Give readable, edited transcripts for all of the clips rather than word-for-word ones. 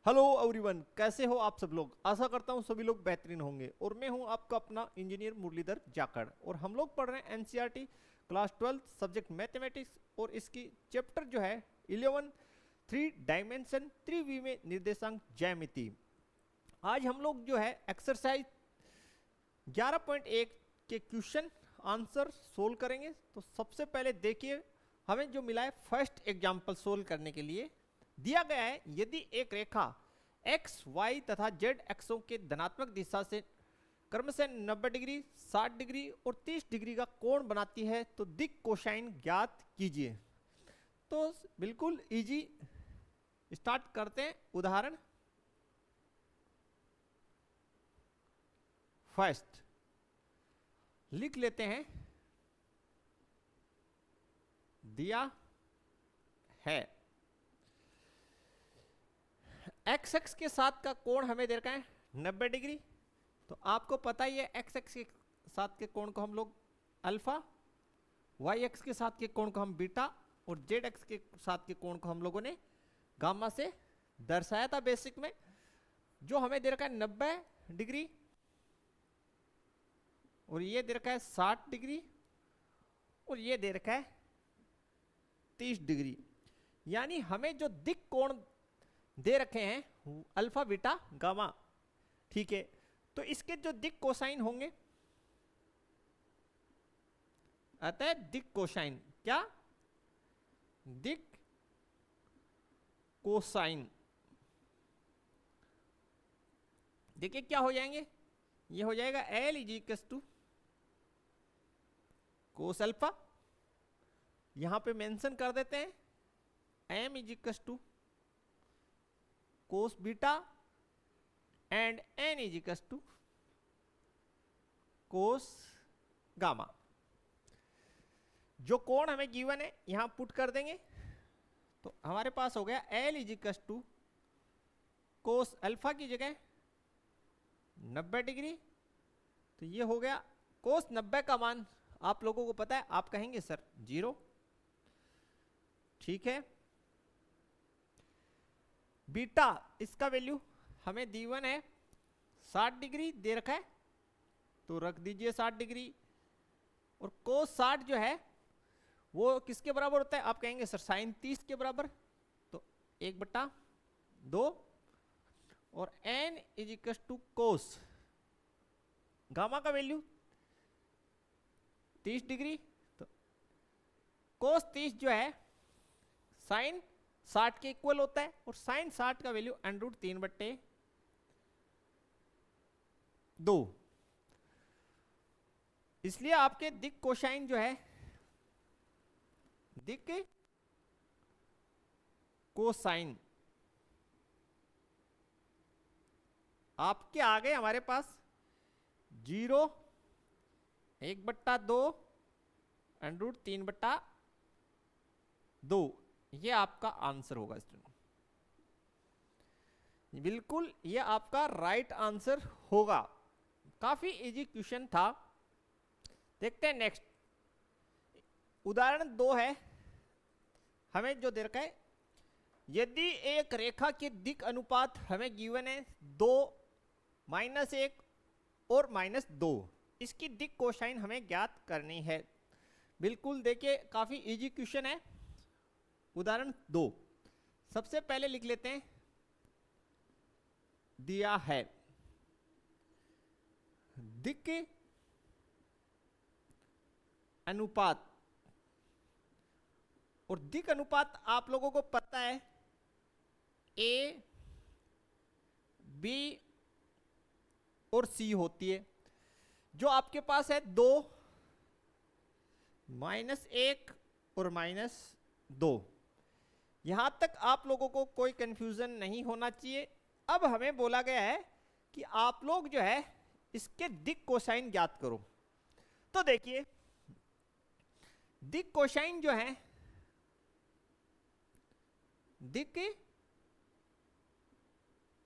Hello everyone, कैसे हो आप सब लोग। आशा करता हूँ सभी लोग बेहतरीन होंगे। और मैं हूँ आपका अपना इंजीनियर मुरलीधर जाखड़ और हम लोग पढ़ रहे हैं एनसीईआरटी क्लास 12 सब्जेक्ट मैथमेटिक्स और इसकी चैप्टर जो है 11 थ्री डायमेंशन 3V में निर्देशांक ज्यामिति। आज हम लोग जो है एक्सरसाइज 11.1 के क्वेश्चन आंसर सोल्व करेंगे। तो सबसे पहले देखिए हमें जो मिला है फर्स्ट एग्जाम्पल सोल्व करने के लिए दिया गया है, यदि एक रेखा x, y तथा z अक्षों के धनात्मक दिशा से क्रमशः 90 डिग्री, 60 डिग्री और 30 डिग्री का कोण बनाती है तो दिक् कोसाइन ज्ञात कीजिए। तो बिल्कुल इजी, स्टार्ट करते हैं। उदाहरण फर्स्ट लिख लेते हैं, दिया है एक्स एक्स के साथ का कोण हमें दे रखा है 90 डिग्री। तो आपको पता ही है एक्स एक्स के साथ के कोण को हम लोग अल्फा, वाई एक्स के साथ के कोण को हम बीटा और जेड एक्स के साथ के कोण को हम लोगों ने गामा से दर्शाया था बेसिक में। जो हमें दे रखा है 90 डिग्री और ये दे रखा है 60 डिग्री और ये दे रखा है 30 डिग्री। यानी हमें जो दिक् कोण दे रखे हैं अल्फा बीटा गामा, ठीक है। तो इसके जो दिक् कोसाइन होंगे, अतः दिक् कोसाइन क्या, दिक् कोसाइन देखिए क्या हो जाएंगे। ये हो जाएगा L equals to cos alpha, यहां पे मेंशन कर देते हैं M equals to cos beta and N equals to cos gamma. जो कोण हमें गिवन है यहां पुट कर देंगे तो हमारे पास हो गया L equals to cos alpha की जगह 90 डिग्री। तो ये हो गया कोस 90 का मान आप लोगों को पता है, आप कहेंगे सर 0, ठीक है। बीटा इसका वैल्यू हमें दी1 है 60 डिग्री दे रखा है तो रख दीजिए 60 डिग्री। और कोस 60 जो है वो किसके बराबर होता है, आप कहेंगे सर साइन 30 के बराबर। तो 1/2 और n equals to cos gamma का वैल्यू 30 डिग्री। तो कोस 30 जो है साइन 60 के इक्वल होता है और साइन 60 का वैल्यू √3/2। इसलिए आपके दिक् कोसाइन जो है, दिक् कोसाइन आपके आ गए हमारे पास 0, 1/2 √3/2। ये आपका आंसर होगा स्टूडेंट, बिल्कुल ये आपका राइट आंसर होगा। काफी इजी क्वेश्चन था। देखते हैं नेक्स्ट उदाहरण 2 है। हमें जो दे रखा है, यदि एक रेखा के दिक् अनुपात हमें गिवन है 2, -1 और -2, इसकी दिक् कोसाइन हमें ज्ञात करनी है। बिल्कुल देखिए काफी इजी क्वेश्चन है। उदाहरण 2 सबसे पहले लिख लेते हैं, दिया है दिक् अनुपात। और दिक् अनुपात आप लोगों को पता है A, B और C होती है। जो आपके पास है 2, -1 और -2, यहां तक आप लोगों को कोई कंफ्यूजन नहीं होना चाहिए। अब हमें बोला गया है कि आप लोग जो है इसके दिक् कोसाइन ज्ञात करो। तो देखिए दिक् कोसाइन जो है, दिक्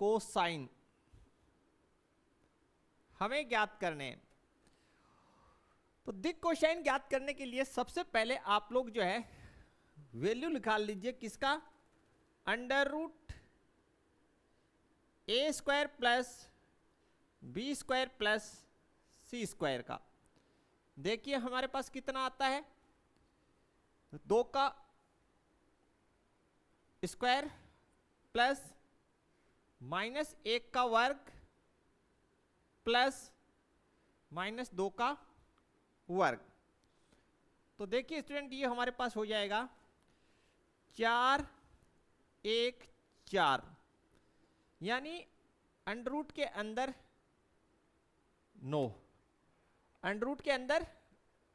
कोसाइन हमें ज्ञात करने हैं। तो दिक् कोसाइन ज्ञात करने के लिए सबसे पहले आप लोग जो है वैल्यू निकाल लीजिए किसका, √3 A square plus B square plus C square का। देखिए हमारे पास कितना आता है, 2 का स्क्वायर प्लस -1 का वर्ग प्लस -2 का वर्ग। तो देखिए स्टूडेंट ये हमारे पास हो जाएगा 4 1 4, यानी अंडर रूट के अंदर 9, अंडर रूट के अंदर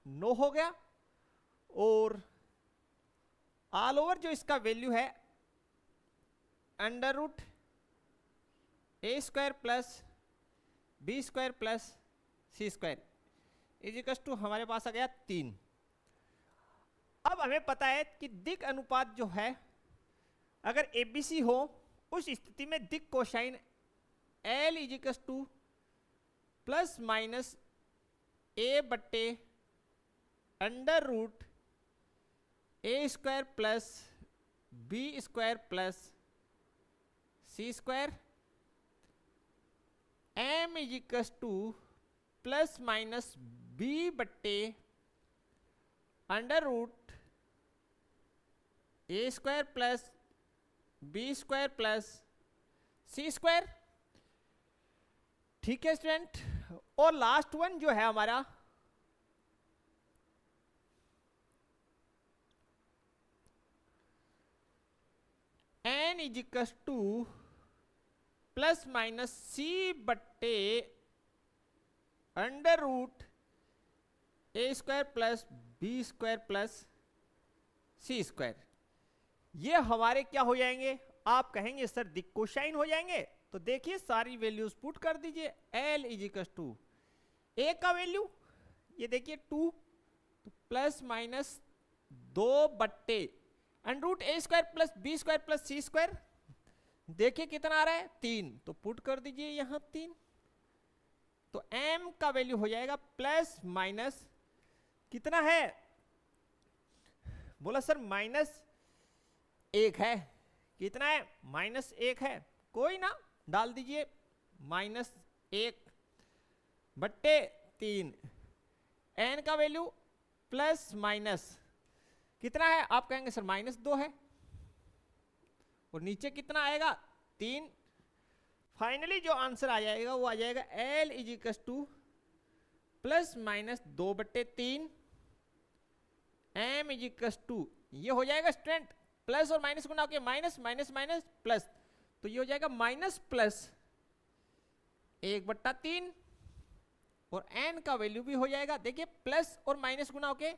9 हो गया। और ऑल ओवर जो इसका वैल्यू है under root A square plus B square plus C square equals to हमारे पास आ गया 3। अब हमें पता है कि दिक् अनुपात जो है अगर एबीसी हो उस स्थिति में दिक् cosine L equals to plus minus A बट्टे under root A square plus B square plus C square M equals to plus minus B बट्टे under root A square plus B square plus C square. ठीक है student, और last one जो है हमारा N equals to plus minus C बट्टे under root A square plus B square plus C square. ये हमारे क्या हो जाएंगे, आप कहेंगे सर दिक् कोसाइन हो जाएंगे। तो देखिए सारी वैल्यूज पुट कर दीजिए। एल इजिकल्स टू ए का वैल्यू ये देखिए 2, तो प्लस माइनस 2 बट्टे under root A square plus B square plus C square. देखिए कितना आ रहा है 3, तो पुट कर दीजिए यहां 3। तो m का वैल्यू हो जाएगा प्लस माइनस कितना है, बोला सर -1 है। कितना है, -1 है, कोई ना डाल दीजिए -1 बट्टे 3। n का वैल्यू प्लस माइनस कितना है, आप कहेंगे सर -2 है, और नीचे कितना आएगा 3। फाइनली जो आंसर आ जाएगा वो आ जाएगा L equals to plus minus 2 बट्टे 3 M इजिकल्स टू, ये हो जाएगा स्टूडेंट प्लस और माइनस गुना होकर माइनस माइनस माइनस प्लस, तो ये हो जाएगा माइनस प्लस 1/3 और n का वैल्यू भी हो जाएगा। देखिए प्लस और माइनस गुना होके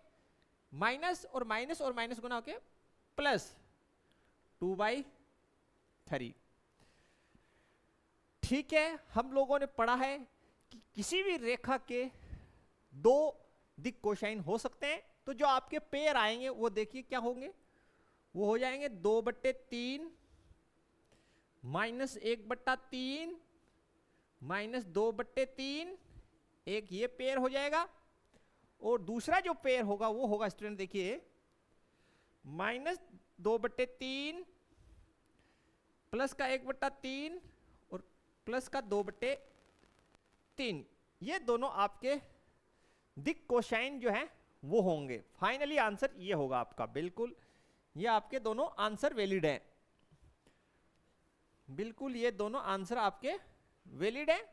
माइनस और माइनस और माइनस गुना होके प्लस 2/3। ठीक है, हम लोगों ने पढ़ा है कि किसी भी रेखा के 2 दिक् कोसाइन हो सकते हैं। तो जो आपके पेयर आएंगे वो देखिए क्या होंगे, वो हो जाएंगे 2/3 -1/3 -2/3, एक ये पेयर हो जाएगा। और दूसरा जो पेयर होगा वो होगा स्टूडेंट देखिए -2/3 प्लस का 1/3 और प्लस का 2/3। ये दोनों आपके दिक् कोसाइन जो है वो होंगे। फाइनली आंसर ये होगा आपका, बिल्कुल ये आपके दोनों आंसर वैलिड हैं, बिल्कुल ये दोनों आंसर आपके वैलिड हैं।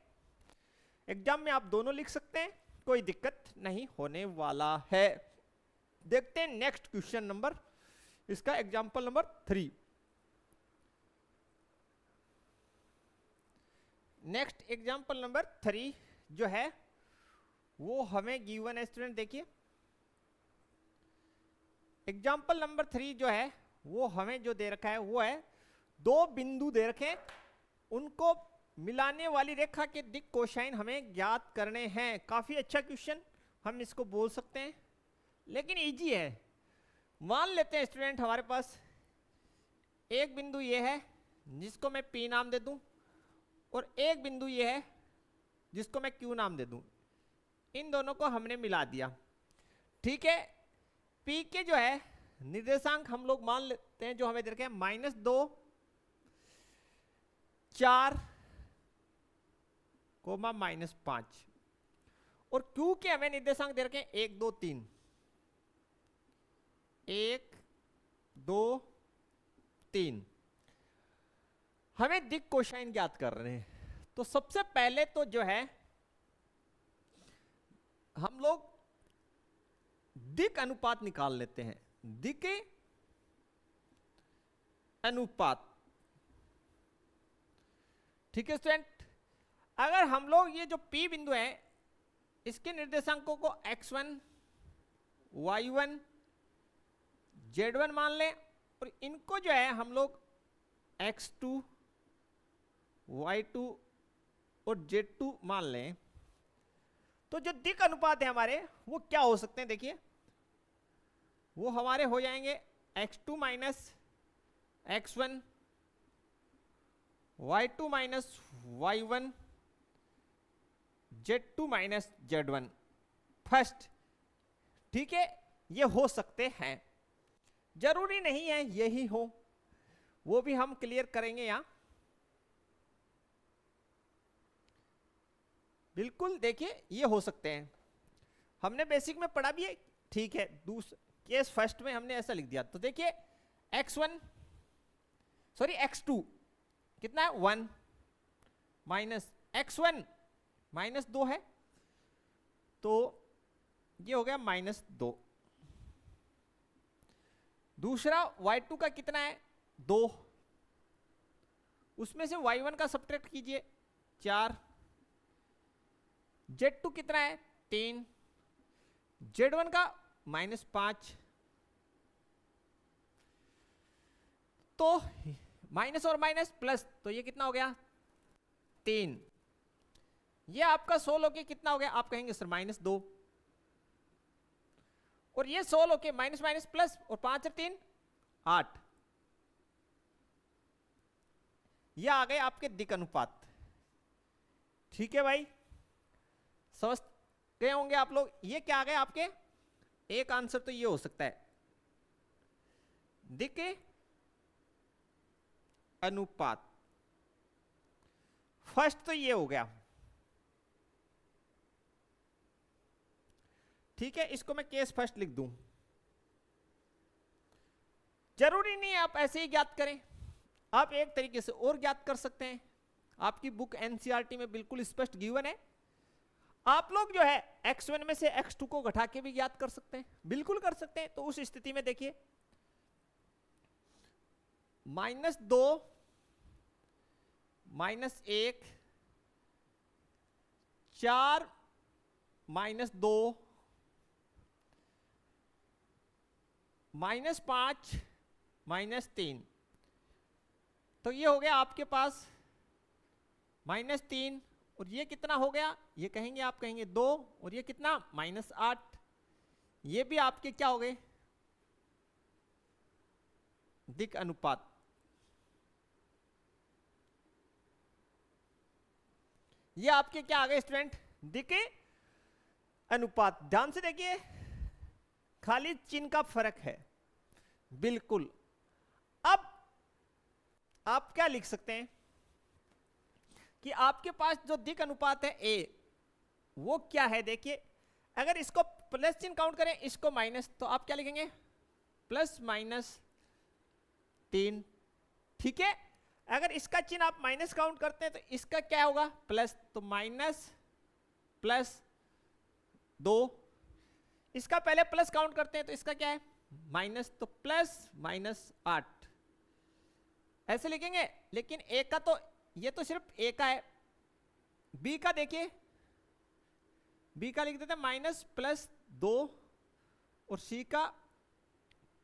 एग्जाम में आप दोनों लिख सकते हैं, कोई दिक्कत नहीं होने वाला है। देखते हैं नेक्स्ट क्वेश्चन नंबर, इसका example number 3। Next example number 3 जो है वो हमें गिवन है स्टूडेंट। देखिए एग्जाम्पल नंबर 3 जो है वो हमें जो दे रखा है वो है 2 बिंदु दे रखे हैं, उनको मिलाने वाली रेखा के दिक् कोसाइन हमें ज्ञात करने हैं। काफी अच्छा क्वेश्चन हम इसको बोल सकते हैं, लेकिन इजी है। मान लेते हैं स्टूडेंट हमारे पास एक बिंदु ये है जिसको मैं P नाम दे दूं, और एक बिंदु ये है जिसको मैं Q नाम दे दूं। इन दोनों को हमने मिला दिया। ठीक है, P के जो है निर्देशांक हम लोग मान लेते हैं जो हमें दे रखे हैं -2 4 कोमा -5 और Q के हमें निर्देशांक दे रखे हैं 1 2 3, 1 2 3। हमें दिक् कोसाइन ज्ञात कर रहे हैं, तो सबसे पहले तो जो है हम लोग दिक् अनुपात निकाल लेते हैं। दिक् अनुपात, ठीक है स्टूडेंट। अगर हम लोग ये जो P बिंदु है इसके निर्देशांकों को x1 y1 z1 मान लें और इनको जो है हम लोग x2 y2 और z2 मान लें, तो जो दिक् अनुपात है हमारे वो क्या हो सकते हैं, देखिए वो हमारे हो जाएंगे x2 minus x1 y2 minus y1 z2 minus z1 first, ठीक है। ये हो सकते हैं, जरूरी नहीं है यही हो, वो भी हम क्लियर करेंगे यहां। बिल्कुल देखिए ये हो सकते हैं, हमने बेसिक में पढ़ा भी है, ठीक है। केस फर्स्ट में हमने ऐसा लिख दिया, तो देखिए x2 कितना है 1 माइनस x1 -2 है, तो ये हो गया -2। दूसरा y2 का कितना है 2, उसमें से y1 का सब्ट्रैक्ट कीजिए 4, z2 कितना है 3, z1 का -5, तो माइनस और माइनस प्लस, तो ये कितना हो गया 3। ये आपका 16 होके कितना हो गया, आप कहेंगे सर -2, और ये 16 होके माइनस माइनस प्लस, और 5 और 3 8। ये आ गए आपके दिक् अनुपात, ठीक है भाई, समझ गए होंगे आप लोग। ये क्या आ गए आपके, एक आंसर तो ये हो सकता है दिक् अनुपात, फर्स्ट तो ये हो गया, ठीक है। इसको मैं केस फर्स्ट लिख दूं, जरूरी नहीं है आप ऐसे ही ज्ञात करें, आप एक तरीके से और ज्ञात कर सकते हैं। आपकी बुक एनसीईआरटी में बिल्कुल स्पष्ट गिवन है, आप लोग जो है x1 में से x2 को घटा के भी ज्ञात कर सकते हैं, बिल्कुल कर सकते हैं। तो उस स्थिति में देखिए -2 -1 4 -2 -5 -3, तो ये हो गया आपके पास -3, और ये कितना हो गया, ये कहेंगे आप कहेंगे 2, और ये कितना -8, ये भी आपके क्या हो गए दिक् अनुपात। ये आपके क्या आ गए स्टूडेंट, दिक् अनुपात। ध्यान से देखिए, खाली चिन्ह का फर्क है बिल्कुल। अब आप क्या लिख सकते हैं कि आपके पास जो दिक् अनुपात है A, वो क्या है, देखिए अगर इसको प्लस चिन्ह काउंट करें, इसको माइनस, तो आप क्या लिखेंगे +-3, ठीक है। अगर इसका चिन्ह आप माइनस काउंट करते हैं तो इसका क्या होगा प्लस, तो -+2। इसका पहले प्लस काउंट करते हैं तो इसका क्या है माइनस, तो +-8 ऐसे लिखेंगे। लेकिन ए का तो ये तो सिर्फ ए का है, बी का देखिए, बी का लिख देते हैं -+2 और सी का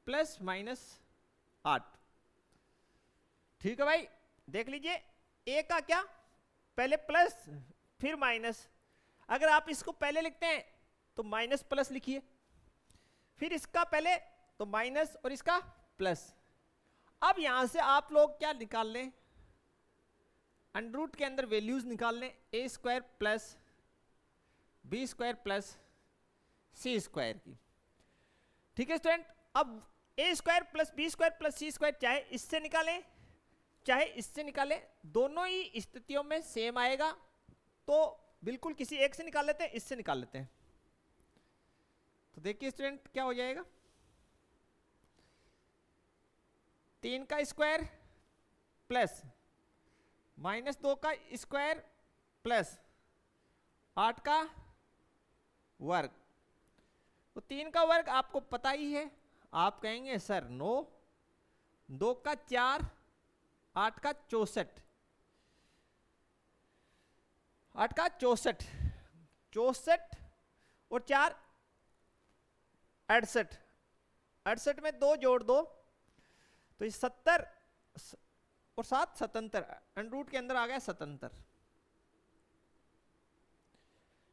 +-8, ठीक है भाई। देख लीजिए ए का क्या, पहले प्लस फिर माइनस, अगर आप इसको पहले लिखते हैं तो माइनस प्लस लिखिए, फिर इसका पहले तो माइनस और इसका प्लस। अब यहां से आप लोग क्या निकाल लें, अंडर रूट के अंदर वैल्यूज निकाल लें, a² plus b² plus c² की, ठीक है स्टूडेंट। अब a² plus b² plus c² चाहे इससे निकालें चाहे इससे निकालें, दोनों ही स्थितियों में सेम आएगा, तो बिल्कुल किसी एक से निकाल लेते हैं, इससे निकाल लेते हैं। तो देखिए स्टूडेंट क्या हो जाएगा, 3 का स्क्वायर प्लस -2 का स्क्वायर प्लस 8 का वर्ग। तो 3 का वर्ग आपको पता ही है, आप कहेंगे सर 9, 2 का 4, 8 का 64, 8 का 64, 64 और 4 68, 68 में 2 जोड़ दो तो ये 70 और 7 77, अंडर रूट के अंदर आ गया 77।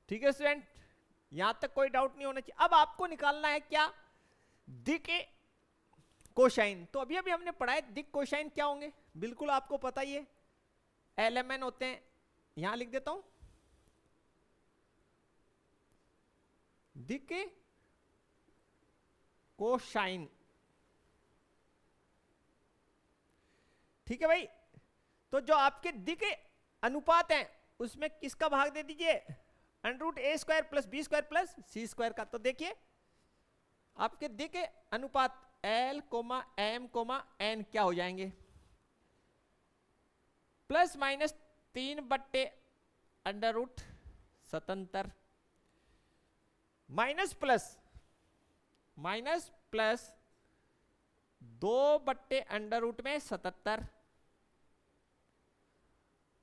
ठीक है स्टूडेंट, यहां तक कोई डाउट नहीं होना चाहिए। अब आपको निकालना है क्या, दिक कोसाइन। तो अभी अभी हमने पढ़ा है दिक कोसाइन क्या होंगे, बिल्कुल आपको पता ही है, LMN होते हैं। यहां लिख देता हूं दिक कोसाइन। ठीक है भाई, तो जो आपके दिक अनुपात हैं उसमें किसका भाग दे दीजिए, √a² + b² + c² का। तो देखिए आपके दिक अनुपात L, M, N क्या हो जाएंगे, ±3 बट्टे √77 माइनस 2 बट्टे √77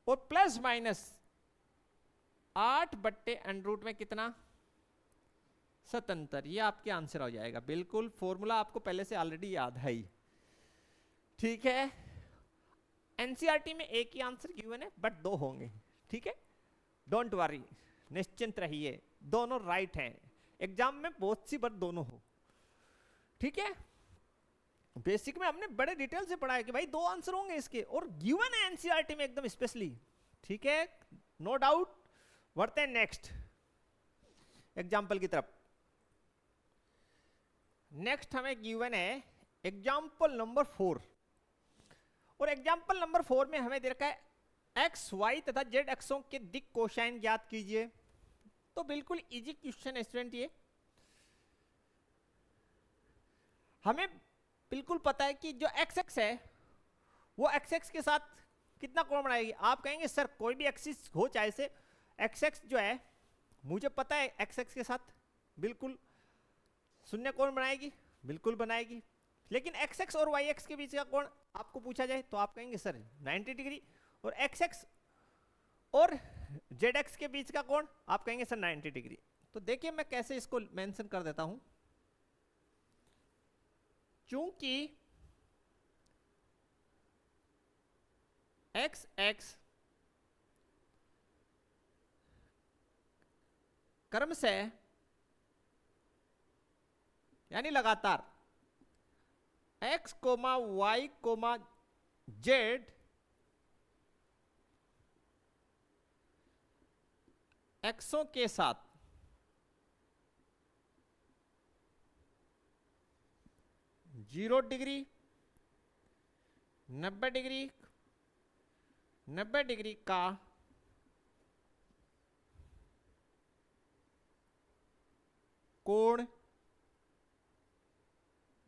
और ±8 बट्टे √ में कितना 77। ये आपके आंसर हो जाएगा। बिल्कुल फॉर्मूला आपको पहले से ऑलरेडी याद है ही। ठीक है, एनसीईआरटी में एक ही आंसर गिवन है बट 2 होंगे। ठीक है, डोंट वरी, निश्चिंत रहिए, दोनों राइट हैं। एग्जाम में बहुत सी बार दोनों हो। ठीक है, बेसिक में हमने बड़े डिटेल से पढ़ा है कि भाई 2 आंसर होंगे इसके, और गिवन है एनसीईआरटी में एकदम स्पेशली। ठीक है, नो डाउट। बढ़ते हैं नेक्स्ट एग्जाम्पल की तरफ। नेक्स्ट हमें गिवन है एग्जाम्पल नंबर 4, और एग्जाम्पल नंबर 4 में हमें दे रखा है एक्स वाई तथा जेड अक्षों के दिक कोसाइन ज्ञात कीजिए। तो बिल्कुल इजी क्वेश्चन है स्टूडेंट ये। हमें बिल्कुल पता है कि जो एक्स एक्स है वो एक्स एक्स के साथ कितना कोण बनाएगी। आप कहेंगे सर कोई भी एक्सिस हो, चाहे से एक्स एक्स जो है मुझे पता है एक्स एक्स के साथ बिल्कुल शून्य कोण बनाएगी, बिल्कुल बनाएगी। लेकिन एक्स एक्स और वाई एक्स के बीच का कोण आपको पूछा जाए तो आप कहेंगे सर 90 डिग्री, और एक्स एक्स और जेड एक्स के बीच का कोण आप कहेंगे सर 90 डिग्री। तो देखिए मैं कैसे इसको मेंशन कर देता हूं। चूंकि एक्स एक्स क्रम से यानी लगातार x, y, z एक्सों के साथ जीरो डिग्री, 90 डिग्री, 90 डिग्री का कोण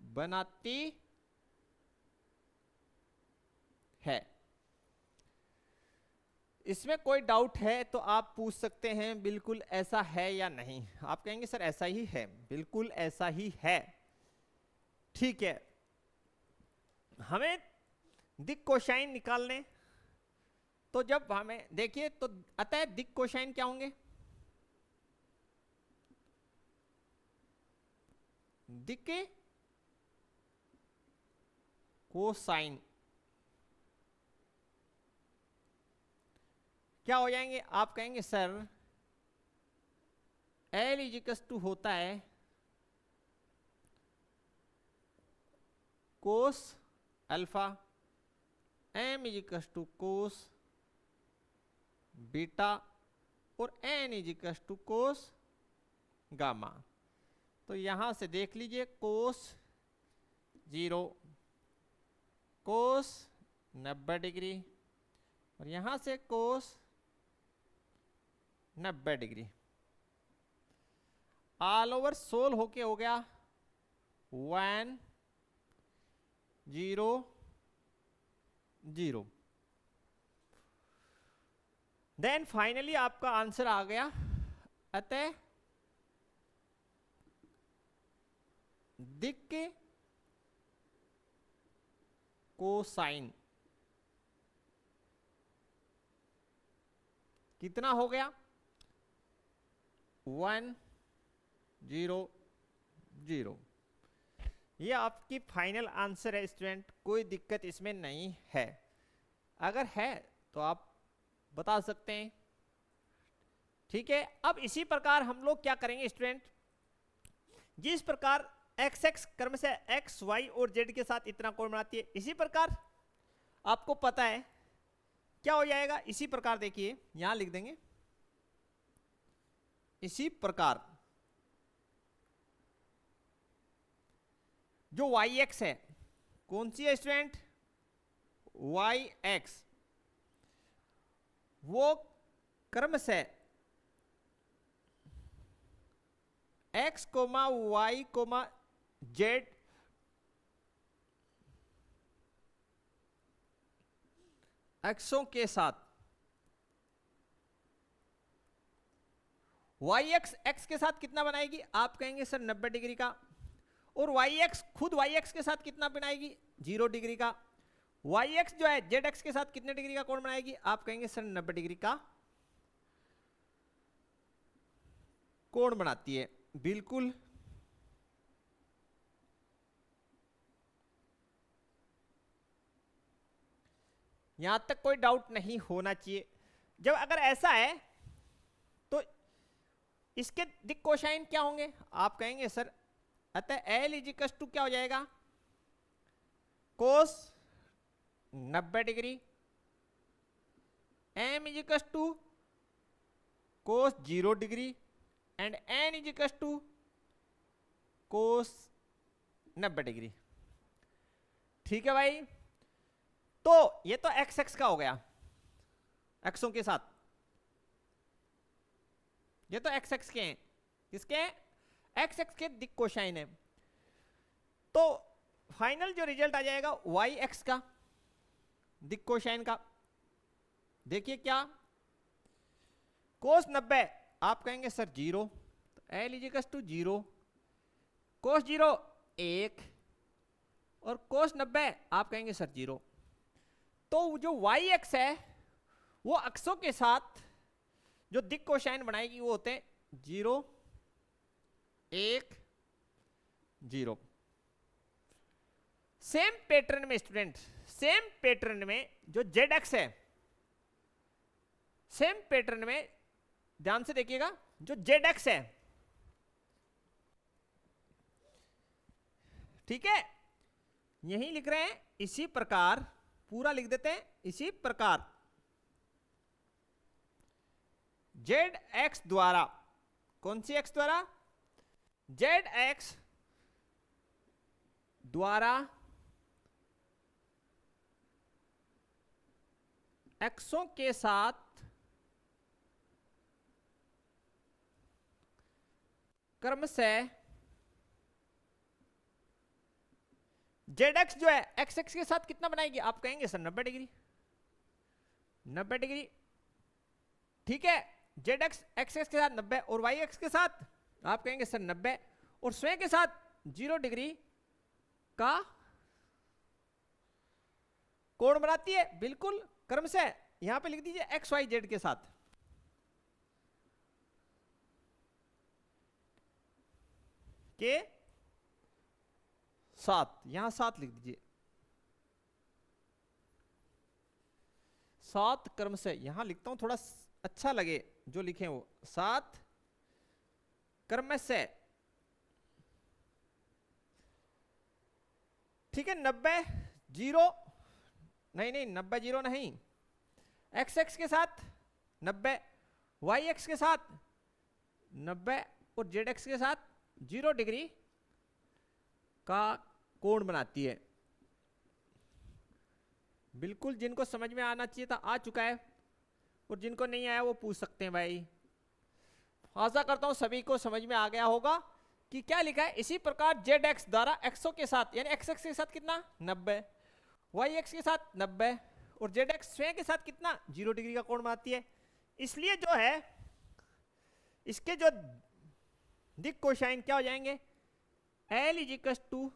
बनाती है। इसमें कोई डाउट है तो आप पूछ सकते हैं बिल्कुल ऐसा है या नहीं। आप कहेंगे सर ऐसा ही है, बिल्कुल ऐसा ही है। ठीक है, हमें दिक कोसाइन निकालने, तो जब हमें देखिए तो अतः दिक कोसाइन क्या होंगे, दिक कोसाइन क्या हो जाएंगे। आप कहेंगे सर L = होता है cos alpha, M = cos beta और N = कोस गामा। तो यहां से देख लीजिए कोस 0, कोस 90 डिग्री, और यहां से कोस 90 डिग्री। ऑल ओवर सोल होके हो गया 1 0 0। देन फाइनली आपका आंसर आ गया। अतः दिक् के कोसाइन कितना हो गया 1 0 0। ये आपकी फाइनल आंसर है स्टूडेंट, कोई दिक्कत इसमें नहीं है। अगर है तो आप बता सकते हैं। ठीक है, अब इसी प्रकार हम लोग क्या करेंगे स्टूडेंट, जिस प्रकार एक्स एक्स क्रम से एक्स वाई और जेड के साथ इतना कोण बनाती है, इसी प्रकार आपको पता है क्या हो जाएगा। इसी प्रकार देखिए यहां लिख देंगे, इसी प्रकार जो वाई एक्स है, कौन सी है स्टूडेंट, वाई एक्स, वो क्रम से X comma Y comma Z एक्सों के साथ वाई एक्स एक्स के साथ कितना बनाएगी, आप कहेंगे सर 90 डिग्री का। और वाई एक्स खुद वाई एक्स के साथ कितना बनाएगी, 0 डिग्री का। वाई एक्स जो है जेड एक्स के साथ कितने डिग्री का कोण बनाएगी, आप कहेंगे सर 90 डिग्री का कोण बनाती है। बिल्कुल यहां तक कोई डाउट नहीं होना चाहिए। जब अगर ऐसा है तो इसके दिक् कोसाइन क्या होंगे, आप कहेंगे सर अतः एल इजिकस टू क्या हो जाएगा, कोस 90 डिग्री, एम इजिकस to cos 0 degree and N इजिकस टू कोस 90 डिग्री। ठीक है भाई, तो ये तो एक्स एक्स का हो गया, एक्सों के साथ, ये तो एक्स एक्स के हैं, किसके, एक्स एक्स के दिक् कोसाइन है। तो फाइनल जो रिजल्ट आ जाएगा वाई एक्स का दिक् कोसाइन का, देखिए क्या, कोस 90 आप कहेंगे सर 0, तो एल इजिकस टू 0, कोस 0 1 और कोस 90 आप कहेंगे सर 0। तो जो वाई एक्स है वो अक्षों के साथ जो दिक् कोसाइन बनाएगी वो होते हैं 0 1 0। सेम पैटर्न में स्टूडेंट, सेम पैटर्न में जो जेड एक्स है, सेम पैटर्न में ध्यान से देखिएगा, जो जेड एक्स है, ठीक है, यही लिख रहे हैं, इसी प्रकार पूरा लिख देते हैं, इसी प्रकार जेड एक्स द्वारा, कौन सी एक्स द्वारा, जेड एक्स द्वारा एक्सों के साथ क्रम से जेड एक्स जो है एक्स एक्स के साथ कितना बनाएगी, आप कहेंगे सर 90 डिग्री, 90 डिग्री। ठीक है, जेड एक्स एक्स एक्स के साथ 90 और वाई एक्स के साथ आप कहेंगे सर 90 और स्वयं के साथ 0 डिग्री का कोण बनाती है। बिल्कुल क्रम से यहां पे लिख दीजिए एक्स वाई जेड के साथ, के साथ, यहां 7 लिख दीजिए, 7 क्रम से, यहां लिखता हूं थोड़ा अच्छा लगे जो लिखे वो, 7 क्रम से, ठीक है। 90 0 नहीं नहीं 90 0 नहीं, एक्स एक्स के साथ 90, वाई एक्स के साथ 90 और जेड एक्स के साथ 0 डिग्री का कोण बनाती है। बिल्कुल जिनको समझ में आना चाहिए था आ चुका है, और जिनको नहीं आया वो पूछ सकते हैं भाई आशा करता हूं सभी को समझ में आ गया होगा कि क्या लिखा है। इसी प्रकार जेड एक्स द्वारा एक्सओ के साथ यानी एक्स एक्स के साथ कितना 90, वाई एक्स के साथ 90 और जेड एक्स स्वयं के साथ कितना 0 डिग्री का कोण बनाती है। इसलिए जो है इसके जो दिक कोसाइन क्या हो जाएंगे, एल इज इक्वल टू,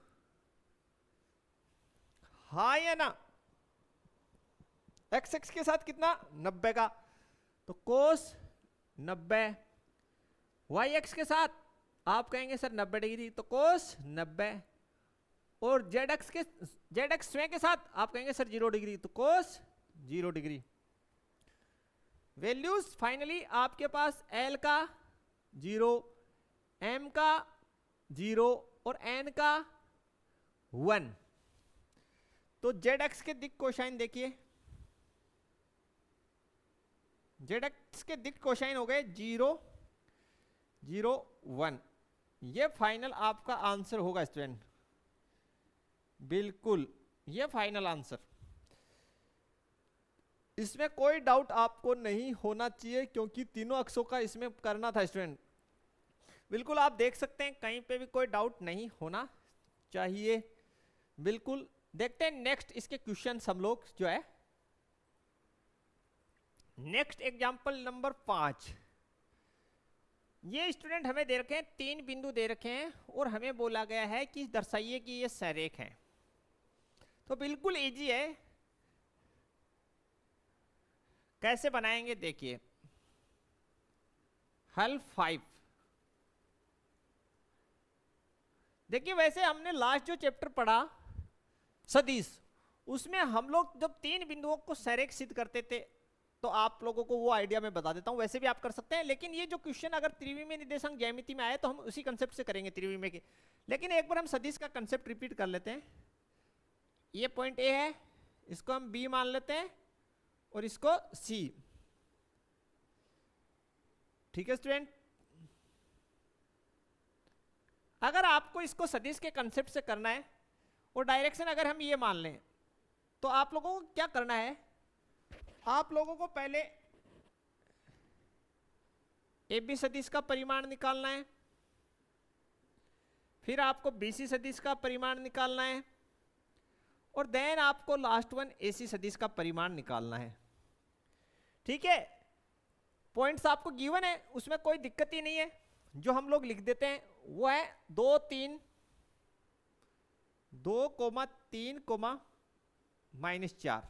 हाँ या ना, एक्स एक्स के साथ कितना 90 का तो कोस 90, वाई एक्स के साथ आप कहेंगे सर 90 डिग्री तो कोस 90, और जेड एक्स स्वयं के साथ आप कहेंगे सर 0 डिग्री तो कोस 0 डिग्री। वैल्यूज फाइनली आपके पास L का 0, M का 0 और N का 1। तो ZX के दिक कोसाइन देखिए, ZX के दिक कोसाइन हो गए 0, 0, 1। ये फाइनल आपका आंसर होगा स्टूडेंट, बिल्कुल ये फाइनल आंसर, इसमें कोई डाउट आपको नहीं होना चाहिए क्योंकि तीनों अक्षों का इसमें करना था स्टूडेंट। बिल्कुल आप देख सकते हैं कहीं पे भी कोई डाउट नहीं होना चाहिए। बिल्कुल देखते हैं नेक्स्ट इसके क्वेश्चन हम लोग जो है नेक्स्ट एग्जांपल नंबर 5। ये स्टूडेंट हमें दे रखे हैं 3 बिंदु दे रखे हैं और हमें बोला गया है कि दर्शाइए कि ये सरेख है। तो बिल्कुल इजी है, कैसे बनाएंगे देखिए। हल 5 देखिए, वैसे हमने लास्ट जो चैप्टर पढ़ा सदिश, उसमें हम लोग जब 3 बिंदुओं को सरेख सिद्ध करते थे तो आप लोगों को वो आइडिया मैं बता देता हूं, वैसे भी आप कर सकते हैं। लेकिन ये जो क्वेश्चन अगर त्रिविमीय निर्देशांक ज्यामिति में आए तो हम उसी कंसेप्ट से करेंगे त्रिविमीय के। लेकिन एक बार हम सदिश का कंसेप्ट रिपीट कर लेते हैं। ये पॉइंट ए है, इसको हम बी मान लेते हैं और इसको सी। ठीक है स्टूडेंट, अगर आपको इसको सदिश के कंसेप्ट से करना है और डायरेक्शन अगर हम ये मान लें तो आप लोगों को क्या करना है, आप लोगों को पहले ए बी सदिश का परिमाण निकालना है, फिर आपको बीसी सदिश का परिमाण निकालना है और देन आपको लास्ट वन एसी सदिश का परिमाण निकालना है। ठीक है, पॉइंट्स आपको गिवन है, उसमें कोई दिक्कत ही नहीं है। जो हम लोग लिख देते हैं वो है 2, 3, 2, 3, -4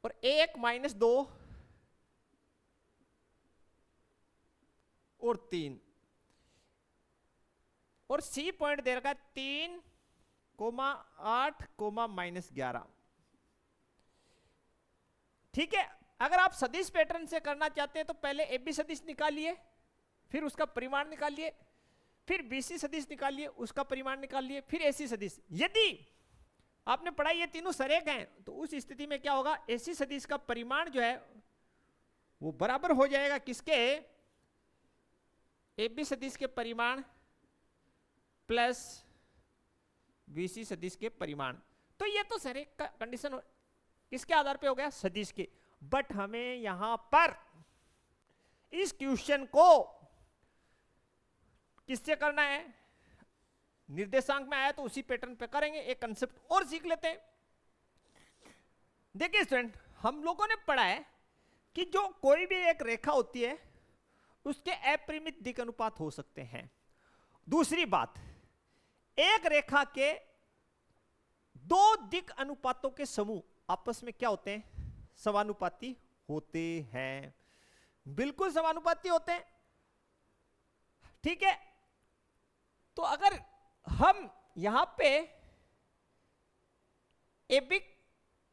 और 1, -2 और 3 और सी पॉइंट दे रखा है 3, 8, -11। ठीक है, अगर आप सदिश पैटर्न से करना चाहते हैं तो पहले ए बी सदिश निकालिए, फिर उसका परिमाण निकालिए, फिर बीसी सदिश निकालिए, उसका परिमाण निकालिए, फिर एसी सदिश। यदि आपने पढ़ा ये तीनों सरेख हैं तो उस स्थिति में क्या होगा, एसी सदिश का परिमाण जो है वो बराबर हो जाएगा किसके, ए बी सदिश के परिमाण प्लस बीसी सदिश के परिमाण। तो ये तो सरेख का कंडीशन किसके आधार पे हो गया, सदिश के। बट हमें यहां पर इस क्वेश्चन को किससे करना है, निर्देशांक में आया तो उसी पैटर्न पे करेंगे। एक कंसेप्ट और सीख लेते हैं। देखिए स्टूडेंट, हम लोगों ने पढ़ा है कि जो कोई भी एक रेखा होती है उसके अपरिमित दिक अनुपात हो सकते हैं। दूसरी बात, एक रेखा के 2 दिक अनुपातों के समूह आपस में क्या होते हैं, समानुपाती होते हैं। बिल्कुल समानुपाती होते हैं। ठीक है, तो अगर हम यहां पे AB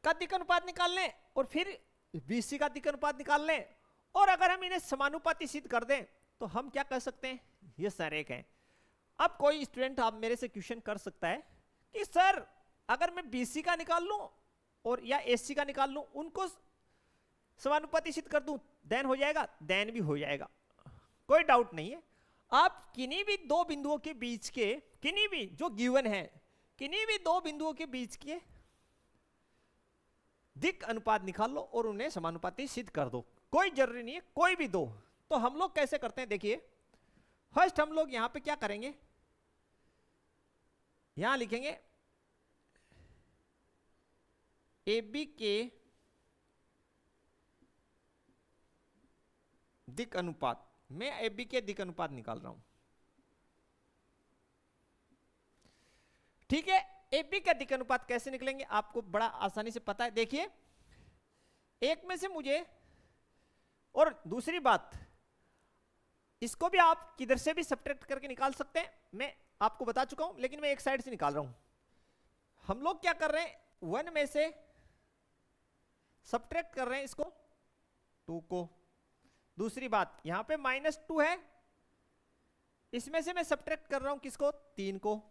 का दिक अनुपात निकाल लें और फिर BC का दिक अनुपात निकाल लें और अगर हम इन्हें समानुपाती सिद्ध कर दें तो हम क्या कर सकते हैं, ये सरेख है। अब कोई स्टूडेंट आप मेरे से क्वेश्चन कर सकता है कि सर अगर मैं BC का निकाल लूं और या AC का निकाल लूं, उनको समानुपाती सिद्ध कर दूं, देन हो जाएगा, देन भी हो जाएगा, कोई डाउट नहीं है। आप किन्हीं भी 2 बिंदुओं के बीच के, किन्हीं भी जो गिवन है, किन्हीं भी 2 बिंदुओं के बीच के दिक अनुपात निकाल लो और उन्हें समानुपाती सिद्ध कर दो, कोई जरूरी नहीं है कोई भी 2। तो हम लोग कैसे करते हैं, देखिए फर्स्ट हम लोग यहां पे क्या करेंगे, यहां लिखेंगे ए बी के दिक अनुपात, मैं ए बी के दिक अनुपात निकाल रहा हूं, ठीक है। ए बी का दिक अनुपात कैसे निकलेंगे आपको बड़ा आसानी से पता है, देखिए एक में से मुझे, और दूसरी बात इसको भी आप किधर से भी सब्ट्रैक्ट करके निकाल सकते हैं, मैं आपको बता चुका हूं, लेकिन मैं एक साइड से निकाल रहा हूं। हम लोग क्या कर रहे हैं, 1 में से सब्ट्रैक्ट कर रहे हैं इसको 2 को। दूसरी बात यहां पे -2 है, इसमें से मैं सब्ट्रैक्ट कर रहा हूं किसको, 3 को,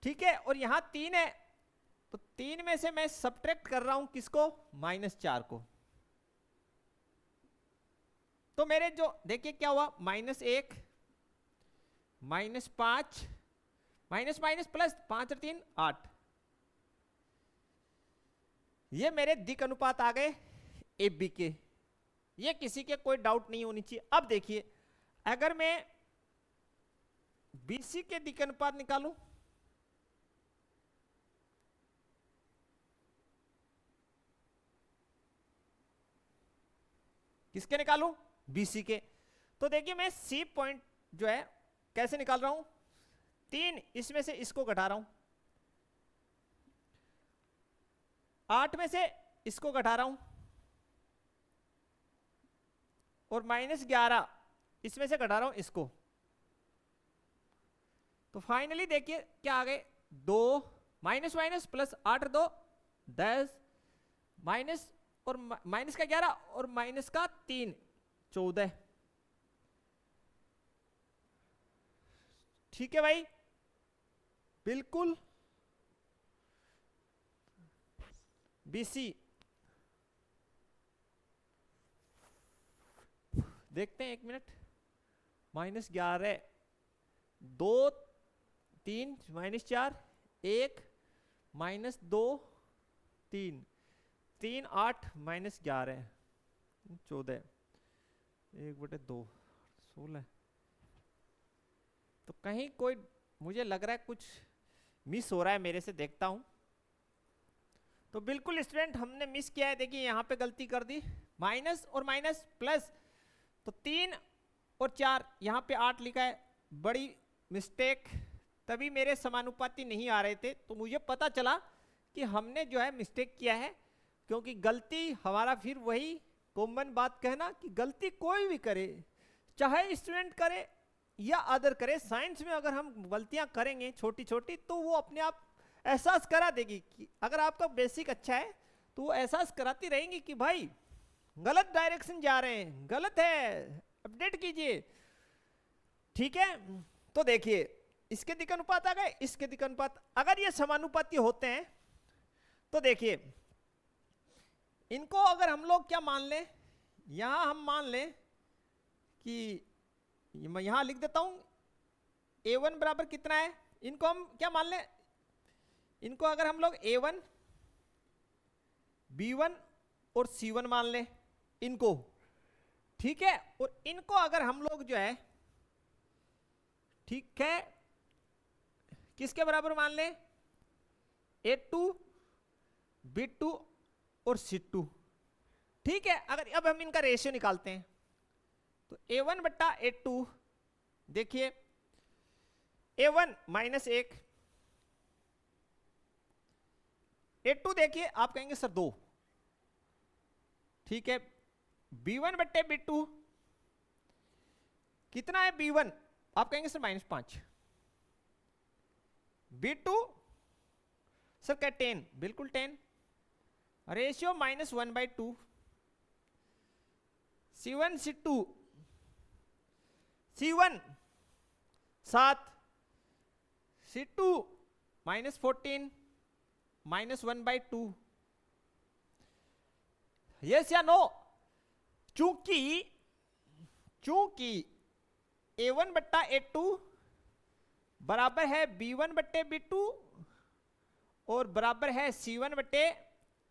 ठीक है। और यहां 3 है तो 3 में से मैं सब्ट्रैक्ट कर रहा हूं किसको, -4 को। तो मेरे जो देखिए क्या हुआ, -1 -5 माइनस माइनस प्लस 5 और 3 8, ये मेरे दिक अनुपात आ गए ए बी के, ये किसी के कोई डाउट नहीं होनी चाहिए। अब देखिए अगर मैं बीसी के दिक अनुपात निकालूं, किसके निकालूं, बीसी के, तो देखिए मैं सी पॉइंट जो है कैसे निकाल रहा हूं, 3 इसमें से इसको घटा रहा हूं, 8 में से इसको घटा रहा हूं, और -11 इसमें से घटा रहा हूं इसको। तो फाइनली देखिए क्या आ गए, 2 माइनस माइनस प्लस 8 2 10 माइनस और माइनस का 11 और माइनस का 3 14, ठीक है भाई, बिल्कुल। बीसी देखते हैं, 1 मिनट, -11 2 3 -4 1 -2 3 3 8 -11 14 1/2 16, तो कहीं कोई मुझे लग रहा है कुछ मिस हो रहा है मेरे से, देखता हूं। तो बिल्कुल स्टूडेंट हमने मिस किया है, देखिए यहां पे गलती कर दी, माइनस और माइनस प्लस, तो 3 और 4 यहां पे 8 लिखा है, बड़ी मिस्टेक, तभी मेरे समानुपाती नहीं आ रहे थे। तो मुझे पता चला कि हमने जो है मिस्टेक किया है, क्योंकि गलती हमारा फिर वही कॉमन बात कहना कि गलती कोई भी करे, चाहे स्टूडेंट करे या अदर करे, साइंस में अगर हम गलतियां करेंगे छोटी छोटी तो वो अपने आप एहसास करा देगी कि अगर आपका बेसिक अच्छा है तो वो एहसास कराती रहेंगी कि भाई गलत डायरेक्शन जा रहे हैं, गलत है, अपडेट कीजिए, ठीक है। तो देखिए इसके दिक अनुपात आ गए, इसके दिक अनुपात, अगर ये समानुपाती होते हैं तो देखिए इनको अगर हम लोग क्या मान लें, यहां हम मान लें कि मैं यहां लिख देता हूं a1 बराबर कितना है, इनको हम क्या मान लें, इनको अगर हम लोग a1 b1 और c1 मान लें इनको, ठीक है। और इनको अगर हम लोग जो है, ठीक है, किसके बराबर मान लें, a2 b2 और c2, ठीक है। अगर अब हम इनका रेशियो निकालते हैं तो a1 बट्टा a2, देखिए a1 -1, a2 देखिए आप कहेंगे सर 2, ठीक है। b1 बट्टे b2 कितना है, b1 आप कहेंगे सर -5, b2 सर क्या 10, बिल्कुल 10, ratio -1/2, c1 c2, c1 7, c2 -14 -1/2, yes या नो। चूंकि a1 बट्टा a2 बराबर है b1 बट्टे b2 और बराबर है c1 बट्टे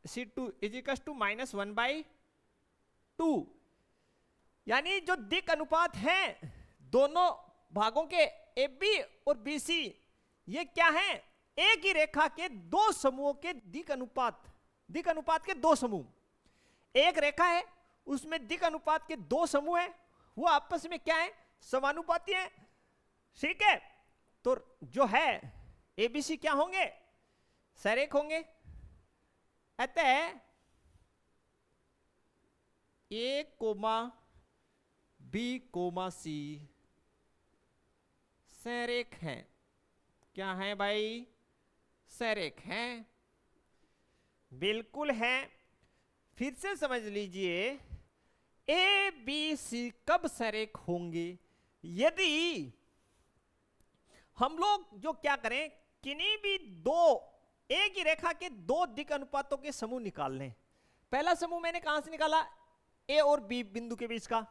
c2 इजिकल्स टू -1/2, यानी जो दिक अनुपात हैं दोनों भागों के ए बी और बी सी, ये क्या है? एक ही रेखा के दो समूहों के दिक अनुपात के दो समूह। एक रेखा है, उसमें दिक अनुपात के दो समूह है, वो आपस में क्या है? समानुपाती है। ठीक है, तो जो है एबीसी क्या होंगे? सरेख होंगे। अतः ए कोमा बी कोमा सी सरेख हैं। क्या है भाई? सरेख हैं, बिल्कुल है। फिर से समझ लीजिए, ए बी सी कब सरेख होंगे? यदि हम लोग जो क्या करें, किन्हीं भी दो एक ही रेखा के दो दिक अनुपातों के समूह निकाल लें। पहला समूह मैंने कहां से निकाला? ए और बी बिंदु के बीच का।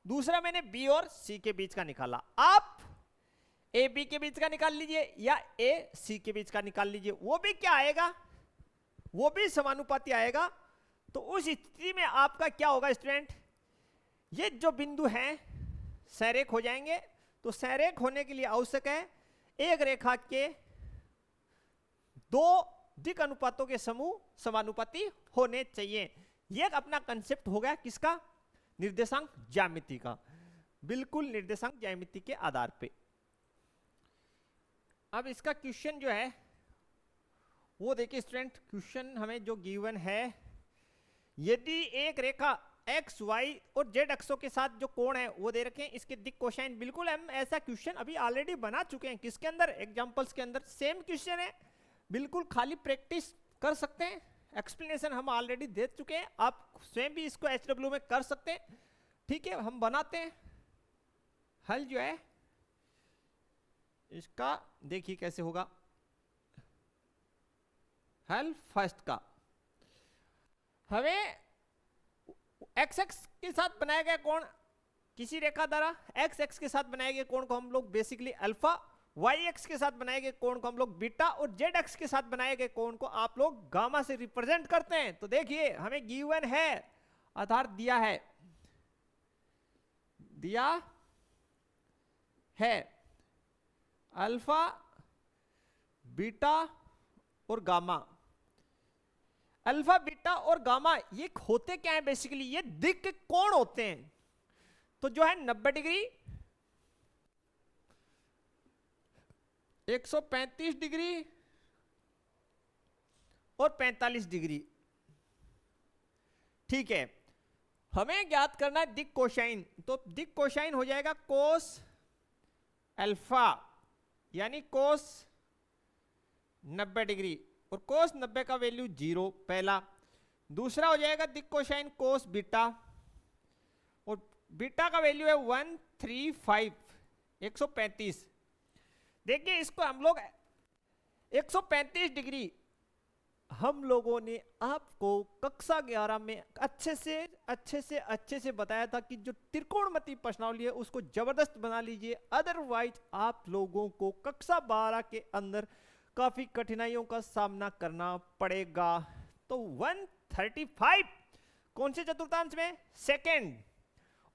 दूसरा मैंने बी और सी के बीच का निकाला। आप ए बी के बीच का निकाल लीजिए या ए सी के बीच का निकाल लीजिए, वो भी क्या आएगा? वो भी समानुपाती आएगा। तो उस स्थिति में आपका क्या होगा स्टूडेंट? ये जो बिंदु हैं सरेख हो जाएंगे। तो सरेख होने के लिए आवश्यक है एक रेखा के दो दिक अनुपातों के समूह समानुपाती होने चाहिए। यह अपना कंसेप्ट हो गया किसका? निर्देशांक ज्यामिति का। बिल्कुल निर्देशांक ज्यामिति के आधार पे। अब इसका क्वेश्चन जो है वो देखिए स्टूडेंट, क्वेश्चन हमें जो गिवन है, यदि एक रेखा एक्स वाई और जेड अक्षों के साथ जो कोण है वो दे रखे हैं, इसके दिक कोसाइन। बिल्कुल हम ऐसा क्वेश्चन अभी ऑलरेडी बना चुके हैं। किसके अंदर? एग्जांपल्स के अंदर सेम क्वेश्चन है। बिल्कुल खाली प्रैक्टिस कर सकते हैं। एक्सप्लेनेशन हम ऑलरेडी दे चुके हैं, आप स्वयं भी इसको HW में कर सकते हैं। ठीक है, हम बनाते हैं हल जो है इसका। देखिए कैसे होगा हल फर्स्ट का। हमें एक्स एक्स के साथ बनाया गया कोण, किसी रेखा द्वारा एक्स एक्स के साथ बनाए गए कोण को हम लोग बेसिकली अल्फा, वाई एक्स के साथ बनाए गए कोण को हम लोग बीटा, और जेड एक्स के साथ बनाए गए कोण को आप लोग गामा से रिप्रेजेंट करते हैं। तो देखिए हमें गिवन है, आधार दिया है अल्फा, बीटा और गामा। अल्फा, बीटा और गामा ये होते क्या है? बेसिकली ये दिक के कोण होते हैं। तो जो है 90 डिग्री, 135 डिग्री और 45 डिग्री। ठीक है, हमें ज्ञात करना है दिक कोसाइन। तो दिक कोसाइन हो जाएगा कोस अल्फा, यानी कोस 90 डिग्री, और कोस 90 का वैल्यू 0 पहला। दूसरा हो जाएगा दिक कोसाइन कोस बीटा, और बीटा का वैल्यू है 135, 135। देखिए इसको हम लोग 135 डिग्री हम लोगों ने आपको कक्षा 11 में अच्छे से बताया था कि जो त्रिकोणमितीय प्रश्नावली है उसको जबरदस्त बना लीजिए, अदरवाइज आप लोगों को कक्षा 12 के अंदर काफी कठिनाइयों का सामना करना पड़ेगा। तो 135 कौन से चतुर्थांश में? सेकंड।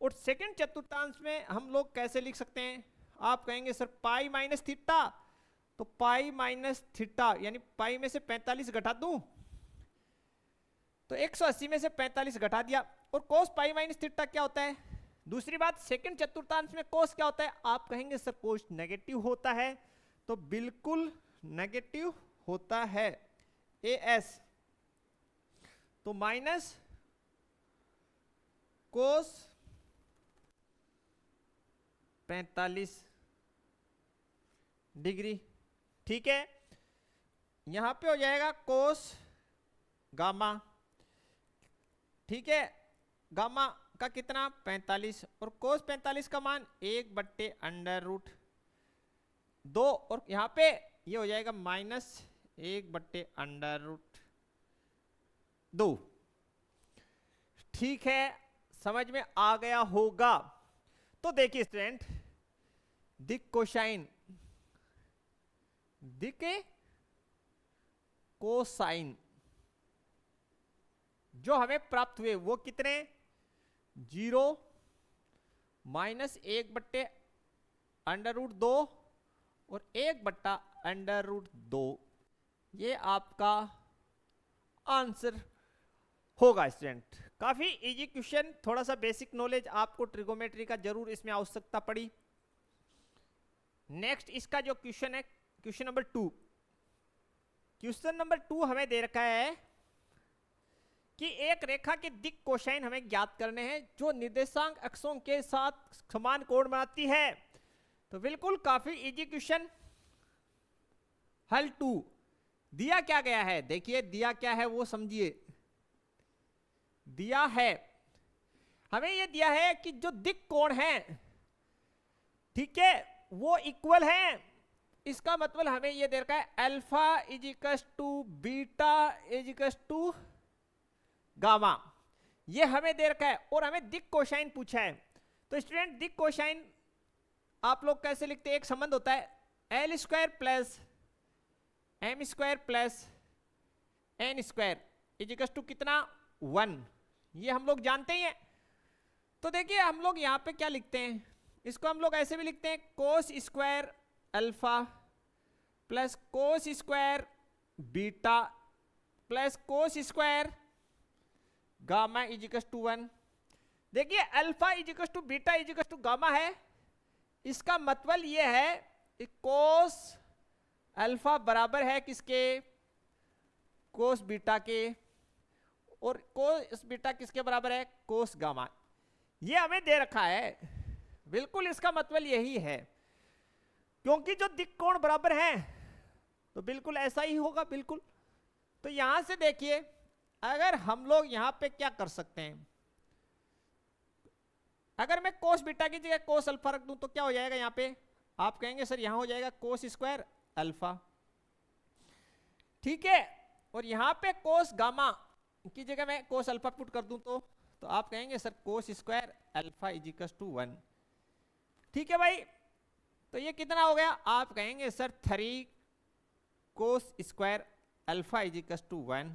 और सेकंड चतुर्थांश में हम लोग कैसे लिख सकते हैं? आप कहेंगे सर पाई माइनस थीटा, तो पाई माइनस थीटा यानी पाई में से 45 घटा दूं, तो 180 में से 45 घटा दिया। और कोस पाई माइनस थीटा क्या होता है? दूसरी बात, सेकंड चतुर्थांश में कोस क्या होता है? आप कहेंगे सर कोस नेगेटिव होता है, तो बिल्कुल नेगेटिव होता है एएस, तो माइनस कोस 45 डिग्री। ठीक है, यहां पे हो जाएगा कोस गामा। ठीक है, गामा का कितना? 45, और कोस 45 का मान 1/√2, और यहां पे ये हो जाएगा -1/√2। ठीक है, समझ में आ गया होगा। तो देखिए स्टूडेंट, दिक कोसाइन, दिक कोसाइन जो हमें प्राप्त हुए वो कितने? 0 -1/√2 और 1/√2, ये आपका आंसर होगा स्टूडेंट। काफी इजी क्वेश्चन, थोड़ा सा बेसिक नॉलेज आपको ट्रिगोमेट्री का जरूर इसमें आवश्यकता पड़ी। नेक्स्ट इसका जो क्वेश्चन है, क्वेश्चन नंबर 2। क्वेश्चन नंबर 2 हमें दे रखा है कि एक रेखा के दिक कोसाइन हमें ज्ञात करने हैं जो निर्देशांक अक्षों के साथ समान कोण बनाती है। तो बिल्कुल काफी इजी क्वेश्चन। हल 2 दिया क्या गया है, देखिए दिया क्या है वो समझिए। दिया है हमें, ये दिया है कि जो दिक कोण है, ठीक है, वो इक्वल है। इसका मतलब हमें ये दे रखा है alpha इजिकस to beta इजिकस to gamma, ये हमें दे रखा है। और हमें दिक कोसाइन पूछा है। तो स्टूडेंट दिक कोसाइन आप लोग कैसे लिखते हैं, एक संबंध होता है L² plus M² plus N² इजिकस to कितना 1, ये हम लोग जानते ही हैं। तो देखिए हम लोग यहाँ पे क्या लिखते हैं, इसको हम लोग ऐसे भी लिखते हैं cos² alpha plus cos² beta plus cos² gamma इजिकस to 1। देखिए alpha इजिकस to beta इजिकस to gamma है, इसका मतलब ये है कि cos अल्फा बराबर है किसके, cos बीटा के, और cos बीटा किसके बराबर है, cos गामा। ये हमें दे रखा है, बिल्कुल इसका मतलब यही है, क्योंकि जो दिक कोण बराबर है तो बिल्कुल ऐसा ही होगा बिल्कुल। तो यहां से देखिए अगर हम लोग यहां पे क्या कर सकते हैं, अगर मैं cos बीटा की जगह cos अल्फा रख दूं तो क्या हो जाएगा, यहां पे आप कहेंगे सर यहां हो जाएगा cos² अल्फा, ठीक है। और यहां पे cos गामा की जगह मैं cos अल्फा पुट कर दूं तो आप कहेंगे सर cos² अल्फा इजिकस टू 1, ठीक है भाई। तो ये कितना हो गया, आप कहेंगे सर 3 cos² अल्फा इजिकस टू 1।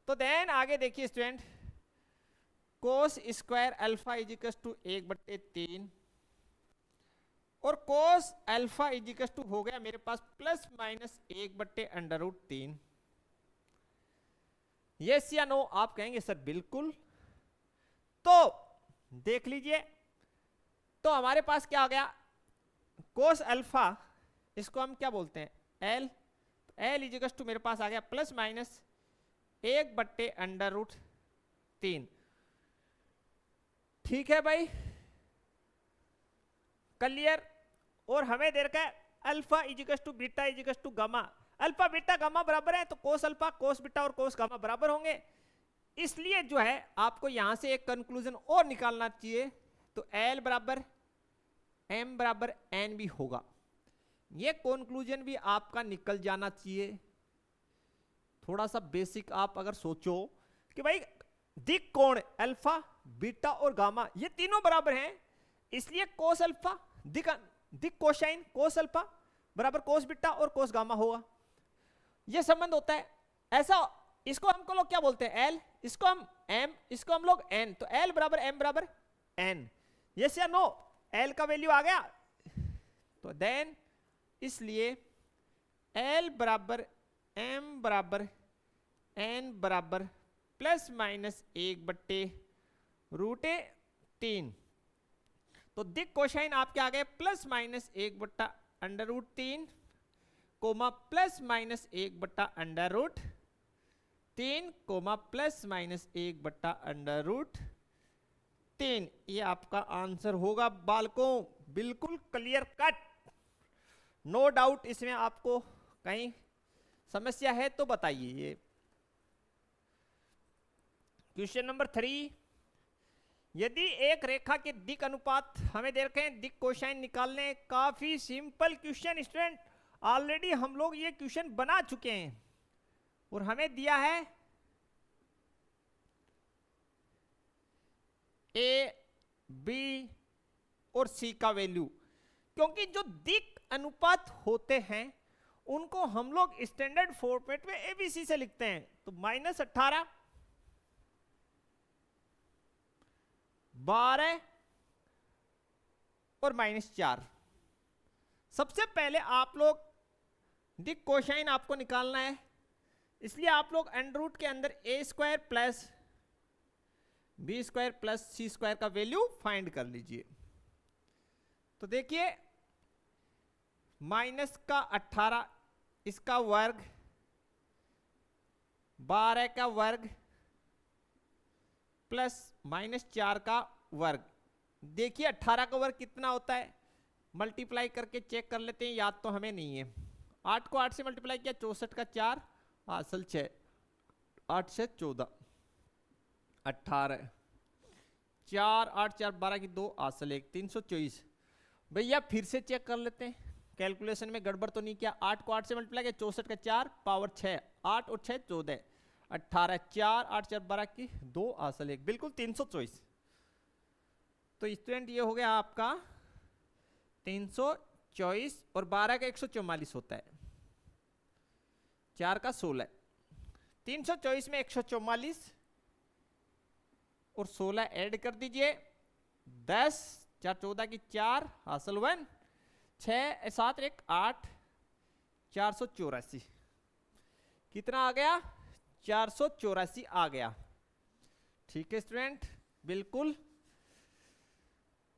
तो देन आगे देखिए स्टूडेंट, cos² अल्फा इजिकस टू 1/3 और cos अल्फा इजिकस टू हो गया मेरे पास प्लस माइनस 1/√3। यस या नो, आप कहेंगे सर बिल्कुल। तो देख लीजिए, तो हमारे पास क्या आ गया, cos अल्फा, इसको हम क्या बोलते हैं L, L इजिकस टू मेरे पास आ गया प्लस माइनस 1/√3, ठीक है भाई, क्लियर। और हमें दे रखा है alpha इजिकस to beta इजिकस to gamma, alpha beta gamma बराबर है तो cos अल्फा cos बीटा और cos गामा बराबर होंगे, इसलिए जो है आपको यहां से एक कंक्लूजन और निकालना चाहिए। तो L बराबर M बराबर N भी होगा, ये कंक्लूजन भी आपका निकल जाना चाहिए। थोड़ा सा बेसिक आप अगर सोचो कि भाई दिक कोण अल्फा बीटा और गामा ये तीनों बराबर हैं, इसलिए cos अल्फा दिक कोसाइन cos अल्फा बराबर cos बीटा और cos गामा होगा, ये संबंध होता है ऐसा। इसको हमको लोग क्या बोलते हैं L, इसको हम M, इसको हम लोग N, तो L बराबर M बराबर N, यस या नो, L का वैल्यू आ गया। तो देन इसलिए L बराबर M बराबर N बराबर प्लस माइनस 1/√3। तो दिक कोसाइन आपके आ गए plus minus 1/√3 coma plus minus 1/√3 coma plus minus 1/√3, ये आपका आंसर होगा बालकों, बिल्कुल क्लियर कट, नो डाउट। इसमें आपको कहीं समस्या है तो बताइए। ये क्वेश्चन नंबर 3, यदि एक रेखा के दिक अनुपात हमें दे रखे हैं, दिक कोसाइन निकालने, काफी सिंपल क्वेश्चन स्टूडेंट, ऑलरेडी हम लोग ये क्वेश्चन बना चुके हैं और हमें दिया है A, B और C का वैल्यू, क्योंकि जो दिक अनुपात होते हैं उनको हम लोग स्टैंडर्ड फॉर्मेट में ABC से लिखते हैं। तो -18, 12 और -4। सबसे पहले आप लोग दिक कोसाइन आपको निकालना है, इसलिए आप लोग अंडर रूट के अंदर a² plus b² plus c² का वैल्यू फाइंड कर लीजिए। तो देखिए -18 इसका वर्ग, 12 का वर्ग प्लस -4 का वर्ग। देखिए 18 का वर्ग कितना होता है, मल्टीप्लाई करके चेक कर लेते हैं, याद तो हमें नहीं है। 8 को 8 से मल्टीप्लाई किया, 64 का 4 हासिल 6, 8 से 14, 18, 4 8 4 12 की 2 हासिल 1, 324। भैया फिर से चेक कर लेते हैं, कैलकुलेशन में गड़बड़ तो नहीं किया। 8 को 8 से मल्टीप्लाई किया, 64 का 4 पावर 6, 8 और 6 14, 18, 4 8 4 12 की 2 हासिल 1, बिल्कुल 324। तो स्टूडेंट ये हो गया आपका 324 और 12 का 144 होता है, 4 का 16, 324 में 144 और 16 ऐड कर दीजिए, 10 4 14 की 4 हासिल 1, 6 7 1 8, 484। कितना आ गया, 484 आ गया। ठीक है स्टूडेंट, बिल्कुल।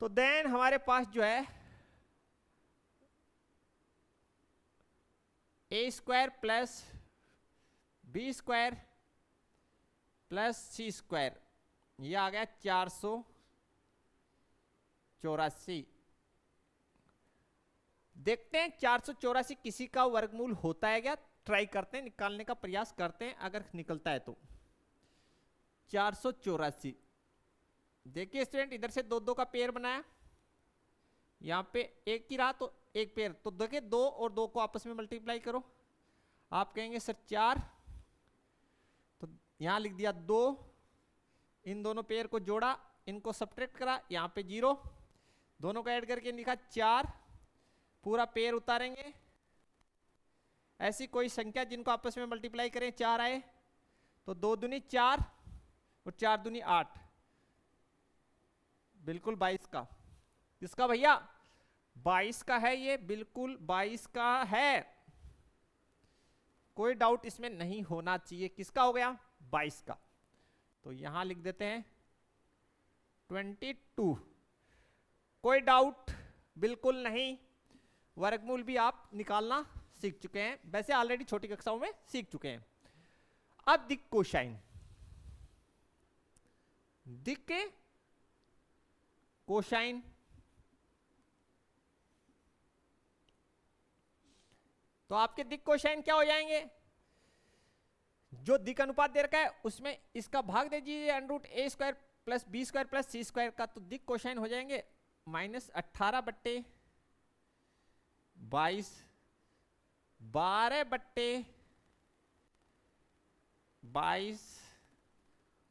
तो देन हमारे पास जो है a² plus b² plus c², ये आ गया 484। देखते हैं 484 किसी का वर्गमूल होता है क्या, ट्राई करते हैं, निकालने का प्रयास करते हैं, अगर निकलता है तो। 484, देखिए स्टूडेंट इधर से 2 2 का पेयर बनाया, यहाँ पे एक ही रहा तो एक पेयर, तो देखिए 2 और 2 को आपस में मल्टीप्लाई करो। आप कहेंगे सर 4, तो यहाँ लिख दिया 2, इन दोनों पेयर को जोड़ा, इनको सब्ट्रैक्ट करा, यहाँ पे 0, दोनों को ऐड करके लिखा 4, पूरा पेयर उतारेंगे। ऐसी कोई संख्या जिनको आपस में मल्टीप्लाई करें 4 आए, तो 2 दूनी 4 और 4 दूनी 8, बिल्कुल 22 का। किसका भैया, 22 का है, ये बिल्कुल 22 का है, कोई डाउट इसमें नहीं होना चाहिए। किसका हो गया, 22 का। तो यहां लिख देते हैं 22, कोई डाउट बिल्कुल नहीं। वर्गमूल भी आप निकालना सीख चुके हैं, वैसे ऑलरेडी छोटी कक्षाओं में सीख चुके हैं। अब दिक कोसाइन, दिक के कोसाइन, तो आपके दिक कोसाइन क्या हो जाएंगे, जो दिक अनुपात दे रखा है उसमें इसका भाग दे दीजिए √a² plus b² plus c² का, तो दिक कोसाइन हो जाएंगे -18 बट्टे 22, 12 बट्टे 22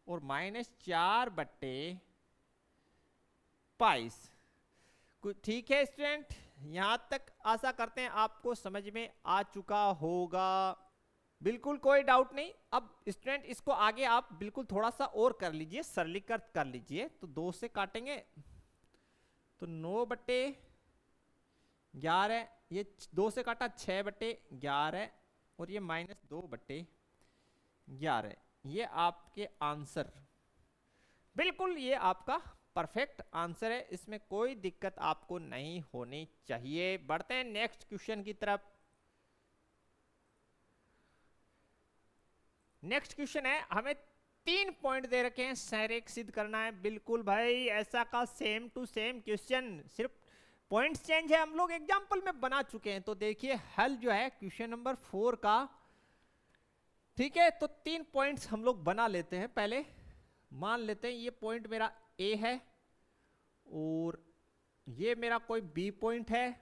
और -4 बट्टे 22। ठीक है स्टूडेंट, यहां तक आशा करते हैं आपको समझ में आ चुका होगा, बिल्कुल कोई डाउट नहीं। अब स्टूडेंट इसको आगे आप बिल्कुल थोड़ा सा और कर लीजिए, सरलीकृत कर लीजिए। तो 2 से काटेंगे तो 9 बट्टे 11, ये 2 से काटा 6 बट्टे 11 और ये -2 बट्टे 11, ये आपके आंसर, बिल्कुल ये आपका परफेक्ट आंसर है, इसमें कोई दिक्कत आपको नहीं होनी चाहिए। बढ़ते हैं नेक्स्ट क्वेश्चन की तरफ। नेक्स्ट क्वेश्चन है, हमें 3 पॉइंट दे रखे हैं, संरेख सिद्ध करना है। बिल्कुल भाई ऐसा का सेम टू सेम क्वेश्चन, सिर्फ पॉइंट्स चेंज है, हम लोग एग्जाम्पल में बना चुके हैं। तो देखिए हल जो है क्वेश्चन नंबर 4 का, ठीक है। तो 3 पॉइंट्स हम लोग बना लेते हैं। पहले मान लेते हैं ये पॉइंट मेरा ए है और ये मेरा कोई बी पॉइंट है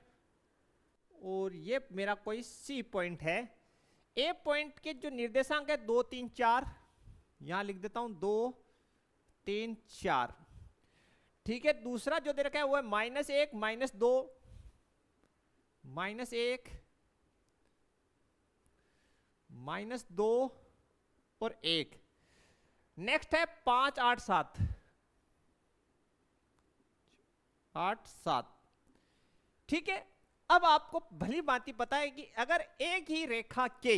और ये मेरा कोई सी पॉइंट है। ए पॉइंट के जो निर्देशांक है 2 3 4, यहां लिख देता हूं 2 3 4, ठीक है। दूसरा जो दे रखा है वो है -1 -2, -1 -2 और 1। नेक्स्ट है 5 8 7, 8 7, ठीक है, अब आपको भली भांति पता है कि अगर एक ही रेखा के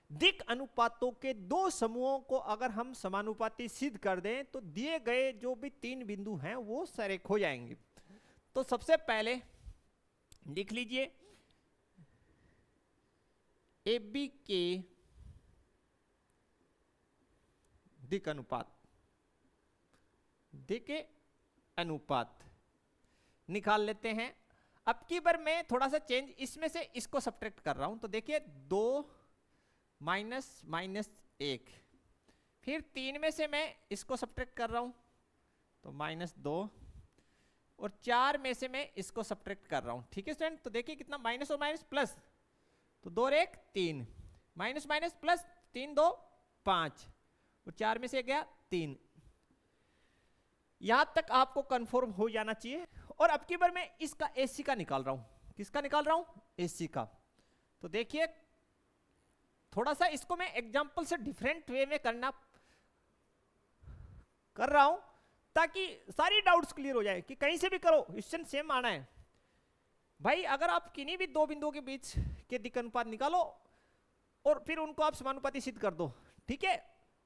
दिक अनुपातों के दो समूहों को अगर हम समानुपाती सिद्ध कर दें तो दिए गए जो भी तीन बिंदु हैं वो सरेख हो जाएंगे। तो सबसे पहले लिख लीजिए ए बी के दिक अनुपात, दिक अनुपात निकाल लेते हैं। अब की बार मैं थोड़ा सा चेंज, इसमें से इसको सब्ट्रैक्ट कर रहा हूं, तो देखिए 2 माइनस माइनस 1, फिर 3 में से मैं इसको सब्ट्रैक्ट कर रहा हूं तो -2, और 4 में से मैं इसको सब्ट्रैक्ट कर रहा हूं। ठीक है स्टूडेंट, तो देखिए कितना माइनस और माइनस प्लस, तो 2 और 1 3, माइनस माइनस प्लस, 3 2 5, और 4 में से गया 3। यहां तक आपको कंफर्म हो जाना चाहिए। और अब की बार मैं इसका एसी का निकाल रहा हूं। किसका निकाल रहा हूं? एसी का। तो देखिए थोड़ा सा इसको मैं एग्जांपल से डिफरेंट वे में कर रहा हूं ताकि सारी डाउट्स क्लियर हो जाए कि कहीं से भी करो क्वेश्चन सेम आना है। भाई अगर आप किन्हीं भी दो बिंदुओं के बीच के दिक् अनुपात निकालो और फिर उनको आप समानुपाती सिद्ध कर दो। ठीक है,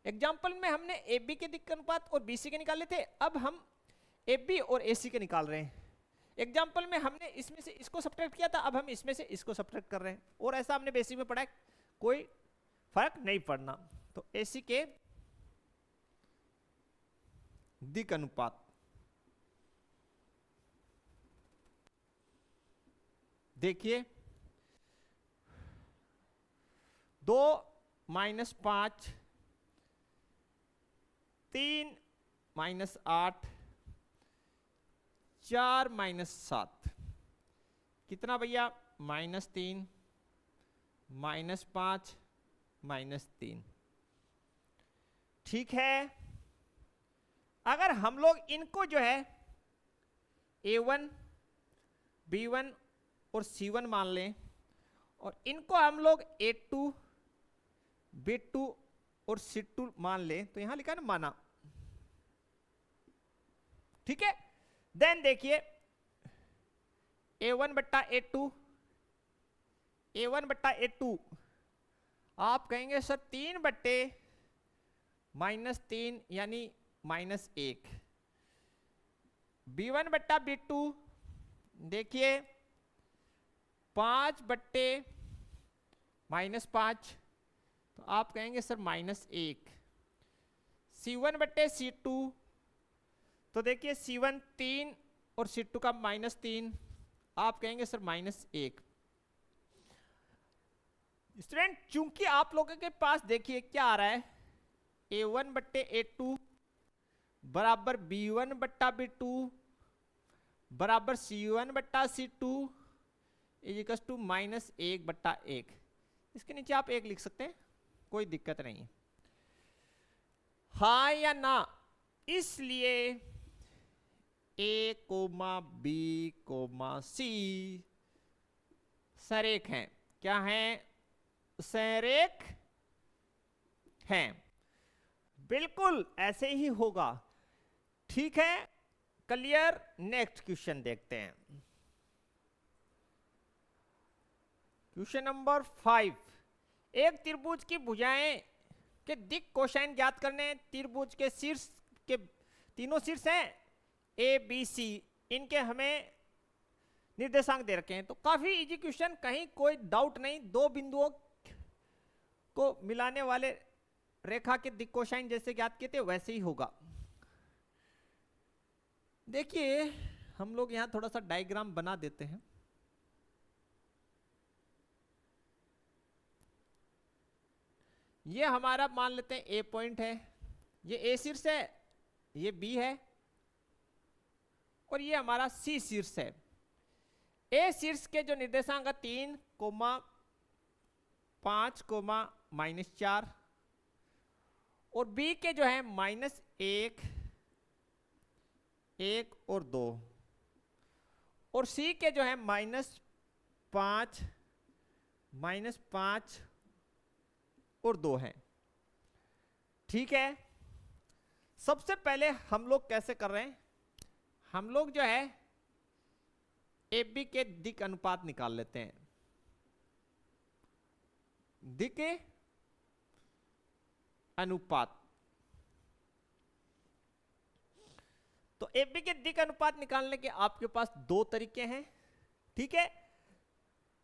एग्जाम्पल में हमने ए बी के दिक् अनुपात और बी सी के निकाले थे, अब हम ए बी और ए सी के निकाल रहे हैं। एग्जाम्पल में हमने इसमें से इसको सब्ट्रैक्ट किया था, अब हम इसमें से इसको सब्ट्रैक्ट कर रहे हैं, और ऐसा हमने बेसिक में पढ़ा है, कोई फर्क नहीं पड़ना। तो ए सी के दिक् अनुपात देखिए 2 माइनस 5, 3 माइनस 8, 4 माइनस 7, कितना भैया? -3, -5, -3। ठीक है, अगर हम लोग इनको जो है A1, B1 और C1 मान लें और इनको हम लोग A2, B2 और C2 मान लें, तो यहां लिखा है ना माना। ठीक है, देन देखिए A1 बट्टा A2, A1 बट्टा A2 आप कहेंगे सर 3 बट्टे -3 यानी -1। B1 बट्टा B2 देखिए 5 बट्टे -5, तो आप कहेंगे सर -1। C1 बट्टे C2 तो देखिए C1 3 और C2 का -3, आप कहेंगे सर -1। स्टूडेंट चूंकि आप लोगों के पास देखिए क्या आ रहा है, A1 बट्टे A2 बराबर B1 बट्टा B2 बराबर C1 बट्टा C2 इजिकल्स टू -1 बट्टा 1। इसके नीचे आप 1 लिख सकते हैं, कोई दिक्कत नहीं है। हाँ या ना? इसलिए A, B, C सरेख हैं। क्या हैं? सरेख हैं। बिल्कुल ऐसे ही होगा। ठीक है, क्लियर। नेक्स्ट क्वेश्चन देखते हैं, क्वेश्चन नंबर 5। एक त्रिभुज की भुजाएं के दिक् कोसाइन ज्ञात करने। त्रिभुज के शीर्ष के तीनों शीर्ष हैं ए बी सी, इनके हमें निर्देशांक दे रखे हैं। तो काफी इजी क्वेश्चन, कहीं कोई डाउट नहीं। दो बिंदुओं को मिलाने वाले रेखा के दिक् कोसाइन जैसे ज्ञात किए थे वैसे ही होगा। देखिए हम लोग यहां थोड़ा सा डायग्राम बना देते हैं। ये हमारा मान लेते हैं ए पॉइंट है, ये ए शीर्ष है, ये बी है, और ये हमारा सी शीर्ष है। ए शीर्ष के जो निर्देशांक 3, 5, -4, और बी के जो है -1, 1 और 2, और सी के जो है -5, -5 और 2 है। ठीक है, सबसे पहले हम लोग कैसे कर रहे हैं, हम लोग जो है AB के दिक अनुपात निकाल लेते हैं। दिक अनुपात, तो AB के दिक अनुपात निकालने के आपके पास दो तरीके हैं, ठीक है।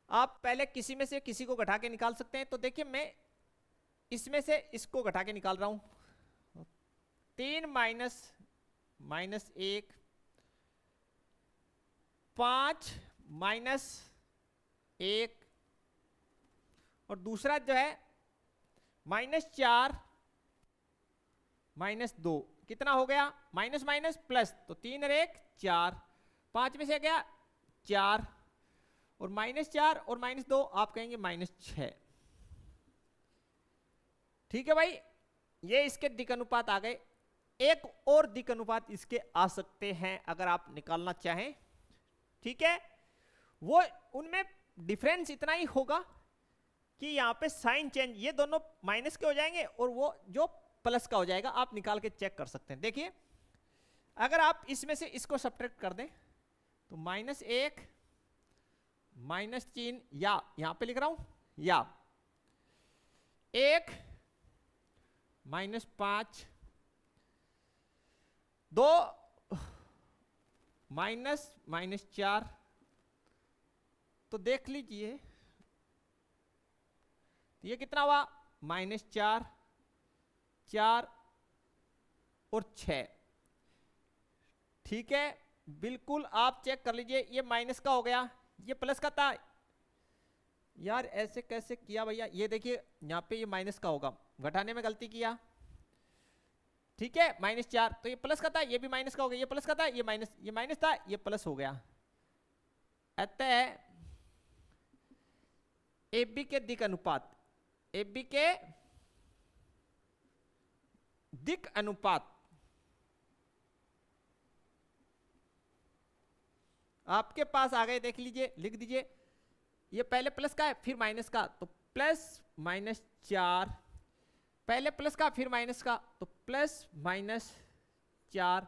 आप पहले किसी में से किसी को घटा के निकाल सकते हैं। तो देखिए मैं इसमें से इसको घटा के निकाल रहा हूं। 3 माइनस 1, 5 -1, और दूसरा जो है -4 -2, कितना हो गया? माइनस माइनस प्लस, तो 3 और 1 4, 5 में से गया 4, और -4 और -2 आप कहेंगे -6। ठीक है भाई, ये इसके दिक अनुपात आ गए। एक और दिक अनुपात इसके आ सकते हैं अगर आप निकालना चाहें, ठीक है। वो उनमें डिफरेंस इतना ही होगा कि यहाँ पे साइन चेंज, ये दोनों माइनस के हो जाएंगे और वो जो प्लस का हो जाएगा। आप निकाल के चेक कर सकते हैं। देखिए अगर आप इसमें से इसको सब्ट्रैक्ट कर दें तो -1 -3, या यहां पे लिख रहा हूं, या 1 -5, 2 -4, तो देख लीजिए ये कितना हुआ? -4, 4 और 6। ठीक है, बिल्कुल आप चेक कर लीजिए, ये माइनस का हो गया, ये प्लस का था। यार ऐसे कैसे किया भैया? ये देखिए यहाँ पे ये माइनस का होगा, घटाने में गलती किया। ठीक है, -4, तो ये प्लस का था, ये भी माइनस का हो गया, ये प्लस का था, ये माइनस था, ये प्लस हो गया। अतः AB के दिक अनुपात, AB के दिक अनुपात आपके पास आ गए। देख लीजिए, लिख दीजिए, ये पहले प्लस का है फिर माइनस का, तो प्लस -4, पहले प्लस का फिर माइनस का, तो प्लस -4,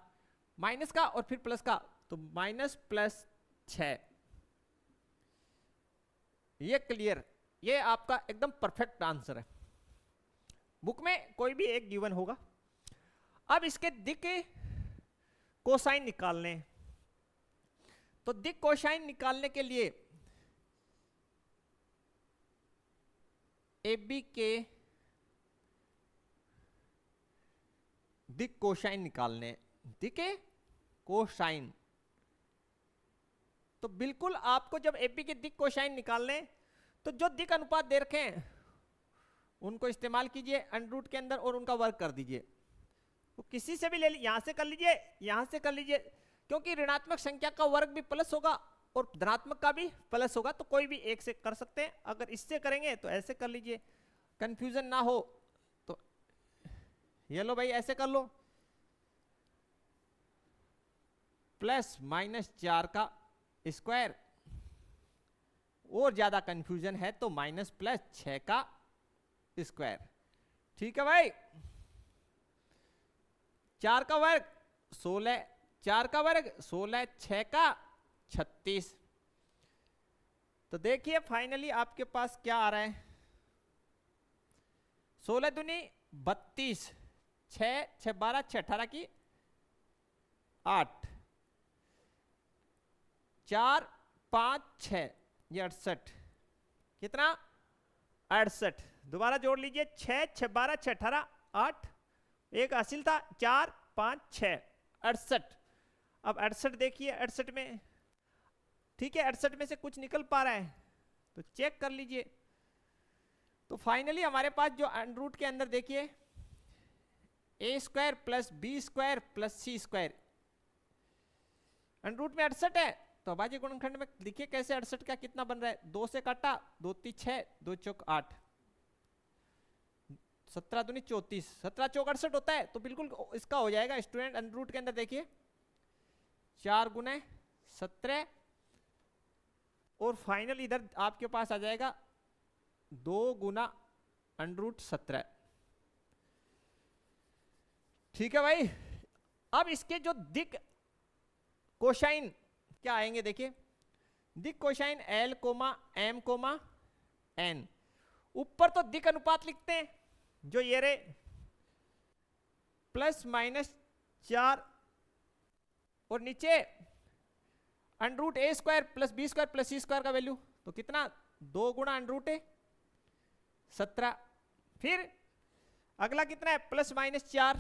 माइनस का और फिर प्लस का, तो -+6। ये क्लियर, ये आपका एकदम परफेक्ट आंसर है। बुक में कोई भी एक गिवन होगा। अब इसके दिक कोसाइन निकालने, तो दिक कोसाइन निकालने के लिए AB के दिक कोसाइन निकालने, दिक कोसाइन, तो बिल्कुल आपको जब AB के दिक कोसाइन निकालने, तो जो दिक अनुपात दे रखे हैं उनको इस्तेमाल कीजिए अंडर रूट के अंदर और उनका वर्क कर दीजिए। तो किसी से भी ले लीजिए, यहां से कर लीजिए, यहां से कर लीजिए, क्योंकि ऋणात्मक संख्या का वर्ग भी प्लस होगा और धनात्मक का भी प्लस होगा, तो कोई भी एक से कर सकते हैं। अगर इससे करेंगे तो ऐसे कर लीजिए, कंफ्यूजन ना हो तो ये लो भाई, ऐसे कर लो, +-4 का स्क्वायर, और ज्यादा कंफ्यूजन है तो -+6 का स्क्वायर। ठीक है भाई, 4 का वर्ग 16, 4 का वर्ग 16, 6 का 36। तो देखिए फाइनली आपके पास क्या आ रहा है? 16 दूनी 32, 6 6 12, 6 18 की 8, 4 5 6, ये 68, कितना? 68। दोबारा जोड़ लीजिए, 6 6 12, 6 18, 8, एक हासिल था, 4 5 6, 68। अब 68 देखिए, 68 में, ठीक है, 68 में से कुछ निकल पा रहा है तो चेक कर लीजिए। तो फाइनली हमारे पास जो अंडर रूट के अंदर देखिए, a² + b² + c², under root में 68 है, तो अभाज्य गुणनखंड में देखिए कैसे 68 का कितना बन रहा है, 2 से काटा, 2 3 6, 2 चौक 8, 17 दूनी 34, 17 चौक 68 होता है, तो बिल्कुल इसका हो जाएगा स्टूडेंट। अंडर रूट के अंदर देखिए 4 × 17, और फाइनल इधर आपके पास आ जाएगा 2 × √17। ठीक है भाई, अब इसके जो दिक कोसाइन क्या आएंगे देखिए, दिक cosine L comma M comma N। ऊपर तो दिक अनुपात लिखते हैं जो ये रे +-4 और नीचे √a² + b² + c² का वैल्यू तो कितना 2 गुणा √17। फिर अगला कितना है +-4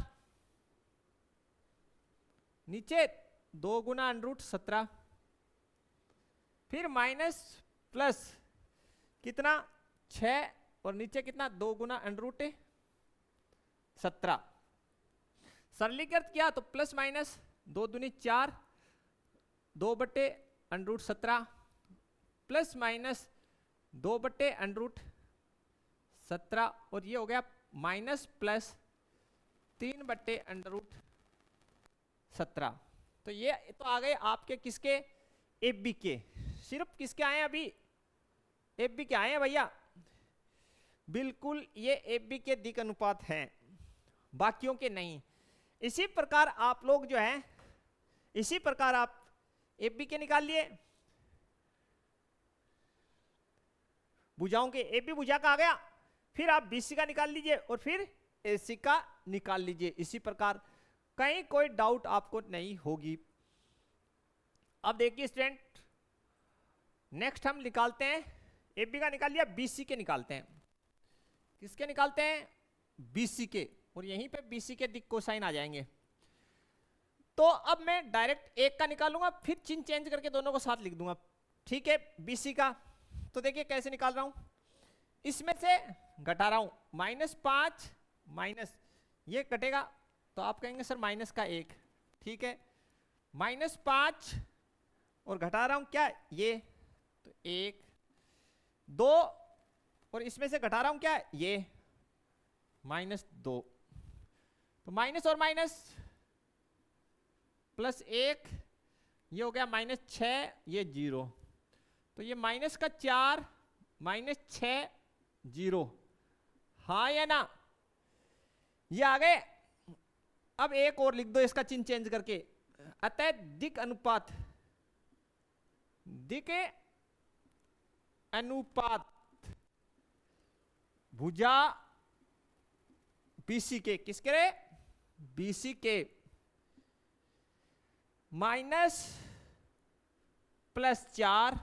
नीचे 2 गुणा √17 फिर माइनस प्लस कितना 6 और नीचे कितना 2 गुना √17। सरलीकृत किया तो +-2 दूनी 4 2/√17 +-2/√17 और ये हो गया -3/√17। तो ये तो आ गए आपके किसके एफबी के। सिर्फ किसके आए अभी एफबी के आए हैं भैया, बिल्कुल ये एफबी के दिक अनुपात हैं, बाकियों के नहीं। इसी प्रकार आप लोग जो है इसी प्रकार आप एफबी के निकाल लिए, भुजाओं के एफबी भुजा का आ गया, फिर आप बीसी का निकाल लीजिए और फिर एसी का निकाल लीजिए। इसी प्रकार कहीं कोई डाउट आपको नहीं होगी। अब देखिए स्टूडेंट नेक्स्ट हम निकालते हैं एफबी का निकाल लिया, बीसी के निकालते हैं। किसके निकालते हैं बीसी के, और यहीं पे बीसी के दिक कोसाइन आ जाएंगे। तो अब मैं डायरेक्ट एक का निकालूंगा फिर चिन्ह चेंज करके दोनों को साथ लिख दूंगा। ठीक है बीसी का तो देखिए कैसे निकाल रहा हूं, इसमें से घटा रहा हूं -5 माइनस ये कटेगा तो आप कहेंगे सर माइनस का 1, ठीक है -5 और घटा रहा हूं क्या ये तो 1 2 और इसमें से घटा रहा हूं क्या ये -2 तो माइनस और माइनस +1 ये हो गया -6 ये 0 तो ये -4 -6 0 हाँ या ना, ये आ गए। अब एक और लिख दो इसका चिन्ह चेंज करके, अतः दिक अनुपात भुजा बीसी के किसके रे बीसी के -+4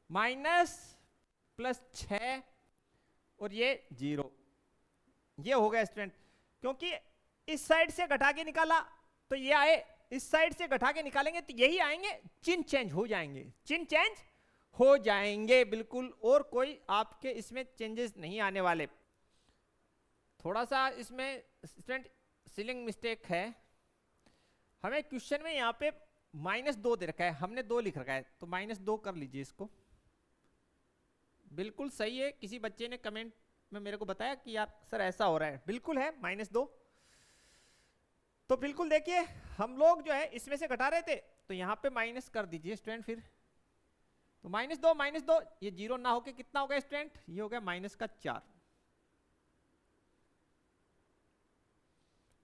-+6 और ये 0 ये हो गया स्टूडेंट। क्योंकि इस साइड से घटा के निकाला तो ये आए, इस साइड से घटा के निकालेंगे तो यही आएंगे, चिन्ह चेंज हो जाएंगे, चिन्ह चेंज हो जाएंगे बिल्कुल, और कोई आपके इसमें चेंजेस नहीं आने वाले। थोड़ा सा इसमें स्टूडेंट सीलिंग मिस्टेक है, हमें क्वेश्चन में यहाँ पे -2 दे रखा है, हमने 2 लिख रखा है तो -2 कर लीजिए इसको, बिल्कुल सही है। किसी बच्चे ने कमेंट में मेरे को बताया कि यार सर ऐसा हो रहा है, बिल्कुल है -2 तो बिल्कुल देखिए हम लोग जो है इसमें से घटा रहे थे तो यहाँ पे माइनस कर दीजिए स्टूडेंट, फिर तो -2 ये 0 ना होके कितना हो गया स्टूडेंट, ये हो गया -4,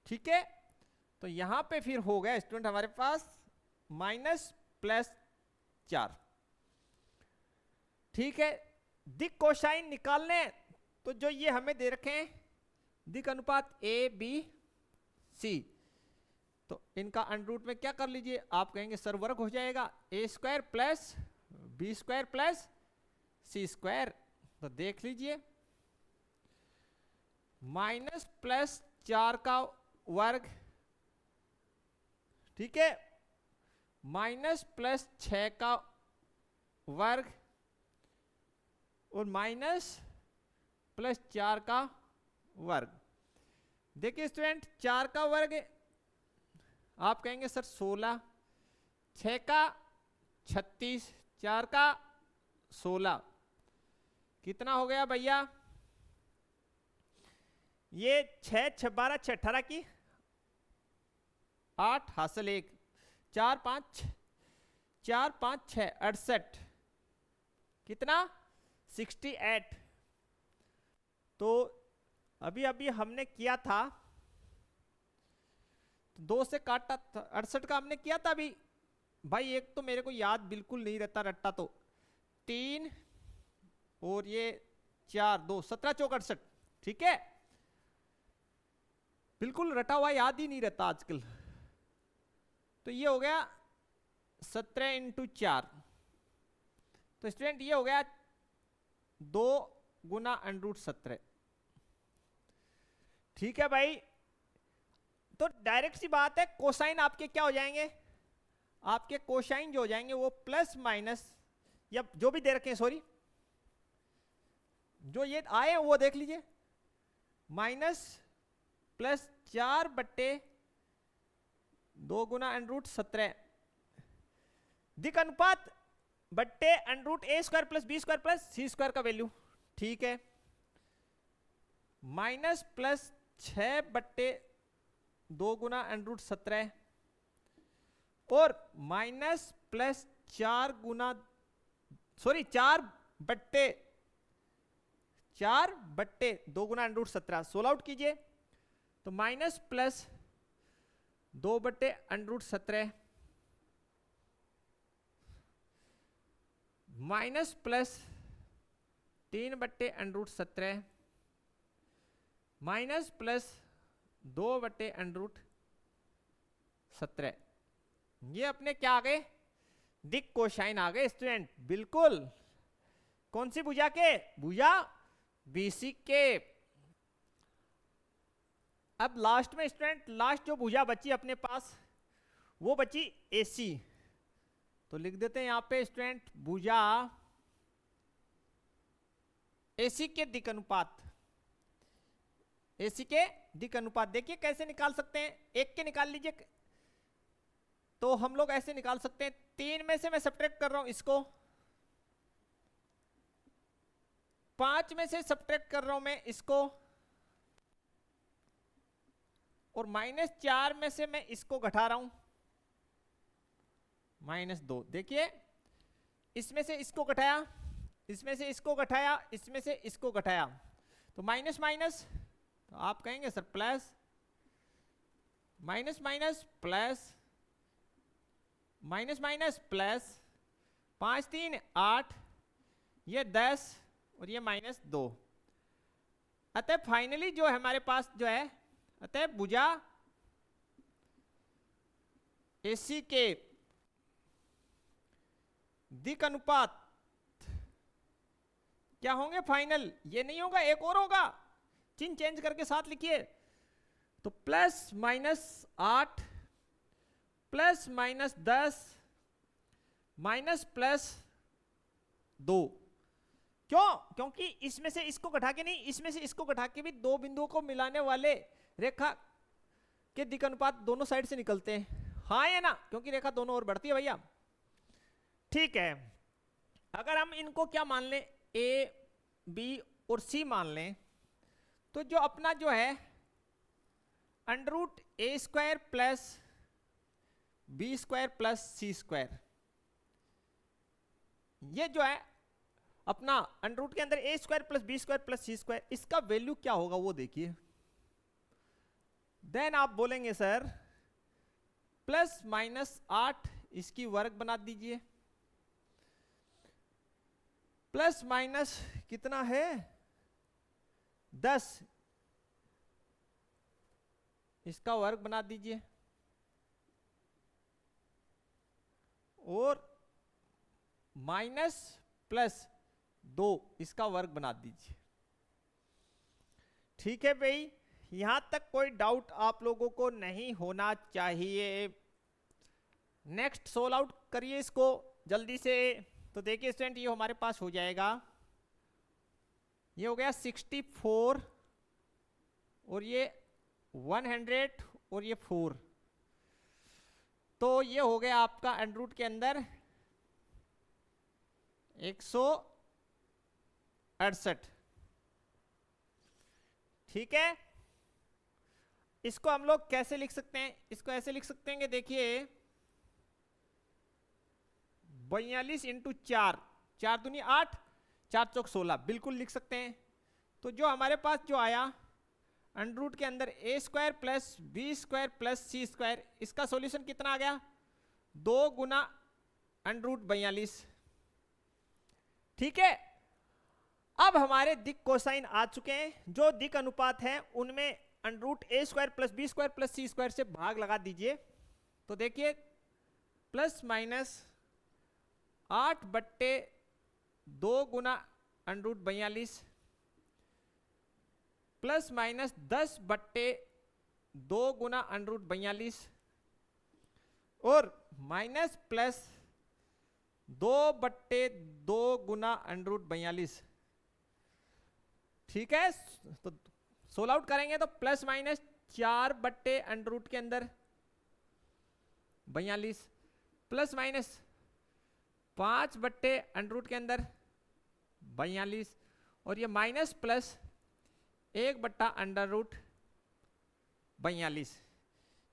ठीक है। तो यहां पे फिर हो गया स्टूडेंट हमारे पास -+4, ठीक है। दिक कोसाइन निकालने तो जो ये हमें दे रखे हैं दिक अनुपात ए बी सी, तो इनका अंडर में क्या कर लीजिए, आप कहेंगे सर वर्ग हो जाएगा a² + b² + c², तो देख लीजिए -+4 का वर्ग, ठीक है -+6 का वर्ग और -+4 का वर्ग। देखिए स्टूडेंट 4 का वर्ग आप कहेंगे सर 16, 6 का 36, 4 का 16, कितना हो गया भैया, ये 6 6 12 6 18 की 8 हासिल 1 4 5 6 68, कितना 68। तो अभी अभी हमने किया था 2 से काटा 68 का हमने किया था अभी, भाई एक तो मेरे को याद बिल्कुल नहीं रहता रट्टा, तो 3 और ये 4 2 17 चौक 68, ठीक है, बिल्कुल रटा हुआ याद ही नहीं रहता आजकल। तो ये हो गया 17 इंटू 4, तो स्टूडेंट ये हो गया 2 गुना √17, ठीक है भाई। तो डायरेक्ट सी बात है, कोसाइन आपके क्या हो जाएंगे, आपके कोसाइन जो हो जाएंगे वो प्लस माइनस, या जो भी दे रखे हैं, सॉरी जो ये आए वो देख लीजिए, माइनस प्लस 4/2 गुना √17, दिक अनुपात बट्टे √a² + b² + c² का वैल्यू, ठीक है, माइनस प्लस 6/2 गुना √17 और माइनस प्लस 4 बट्टे 2 गुना √17, 16 आउट कीजिए तो minus plus 2/√17 minus plus 3/√17 minus plus 2/√17, ये अपने क्या आ गए, दिक कोसाइन आ गए स्टूडेंट, बिल्कुल। कौन सी भुजा के, भुजा बीसी के। अब लास्ट में स्टूडेंट, लास्ट जो भुजा बची अपने पास वो बची एसी, तो लिख देते हैं यहां पे स्टूडेंट भुजा एसी के दिक अनुपात, एसी के दिक अनुपात देखिए कैसे निकाल सकते हैं, एक के निकाल लीजिए, तो हम लोग ऐसे निकाल सकते हैं, 3 में से मैं सब्ट्रैक्ट कर रहा हूं इसको, 5 में से सब्ट्रैक्ट कर रहा हूं मैं इसको, और -4 में से मैं इसको घटा रहा हूं -2। देखिए इसमें से इसको घटाया, इसमें से इसको घटाया, इसमें से इसको घटाया, तो माइनस माइनस, तो आप कहेंगे sir plus, minus minus plus, minus minus plus, 5 3 8, ये 10 और ये -2। अतः फाइनली जो है हमारे पास जो है, अतः भुजा एसी के दिक अनुपात क्या होंगे फाइनल, ये नहीं होगा, एक और होगा, चिन्ह चेंज करके साथ लिखिए, तो +-8 +-10 -+2। क्यों, क्योंकि इसमें से इसको घटा के नहीं, इसमें से इसको घटा के भी दो बिंदुओं को मिलाने वाले रेखा के दिक अनुपात दोनों साइड से निकलते हैं, हाँ या ना, क्योंकि रेखा दोनों ओर बढ़ती है भैया, ठीक है। अगर हम इनको क्या मान लें, ए बी और सी मान लें, तो जो अपना जो है √a² + b² + c², ये जो है अपना √ के अंदर a² + b² + c², इसका वैल्यू क्या होगा वो देखिए। देन आप बोलेंगे सर +-8 इसकी वर्ग बना दीजिए, प्लस माइनस कितना है 10, इसका वर्ग बना दीजिए, और -+2 इसका वर्ग बना दीजिए, ठीक है भाई। यहां तक कोई डाउट आप लोगों को नहीं होना चाहिए। नेक्स्ट सोल्व आउट करिए इसको जल्दी से। तो देखिए स्टूडेंट, ये हमारे पास हो जाएगा, ये हो गया 64 और ये 100 और ये 4, तो ये हो गया आपका √ के अंदर 168, ठीक है। इसको हम लोग कैसे लिख सकते हैं, इसको ऐसे लिख सकते हैं कि देखिए 42 × 4, 4 दूनी 8, 4 चौक 16, बिल्कुल लिख सकते हैं। तो जो हमारे पास जो आया √ के अंदर a² + b² + c², इसका सॉल्यूशन कितना आ गया 2 गुना √42। ठीक है, अब हमारे दिक कोसाइन आ चुके हैं। जो दिक अनुपात हैं उनमें √a² + b² + c² से भाग लगा दीजिए। तो देखिए प्लस माइनस 8/2 गुना √42 प्लस माइनस 10/2 गुना √42 और माइनस प्लस 2/2 गुना √42। ठीक है, तो सोल्व आउट करेंगे तो प्लस माइनस 4/√, के अंदर 42 प्लस माइनस 5/√, के अंदर 42 और ये माइनस प्लस 1/√42।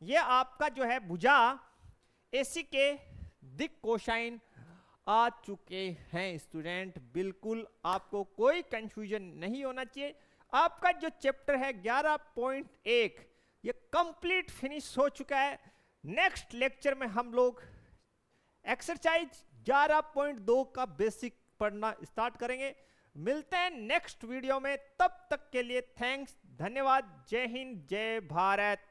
ये आपका जो है भुजा AC के दिक कोसाइन आ चुके हैं स्टूडेंट। बिल्कुल आपको कोई कंफ्यूजन नहीं होना चाहिए। आपका जो चैप्टर है 11.1 ये कंप्लीट फिनिश हो चुका है। नेक्स्ट लेक्चर में हम लोग एक्सरसाइज 11.2 का बेसिक पढ़ना स्टार्ट करेंगे। मिलते हैं नेक्स्ट वीडियो में, तब तक के लिए थैंक्स, धन्यवाद, जय हिंद, जय भारत।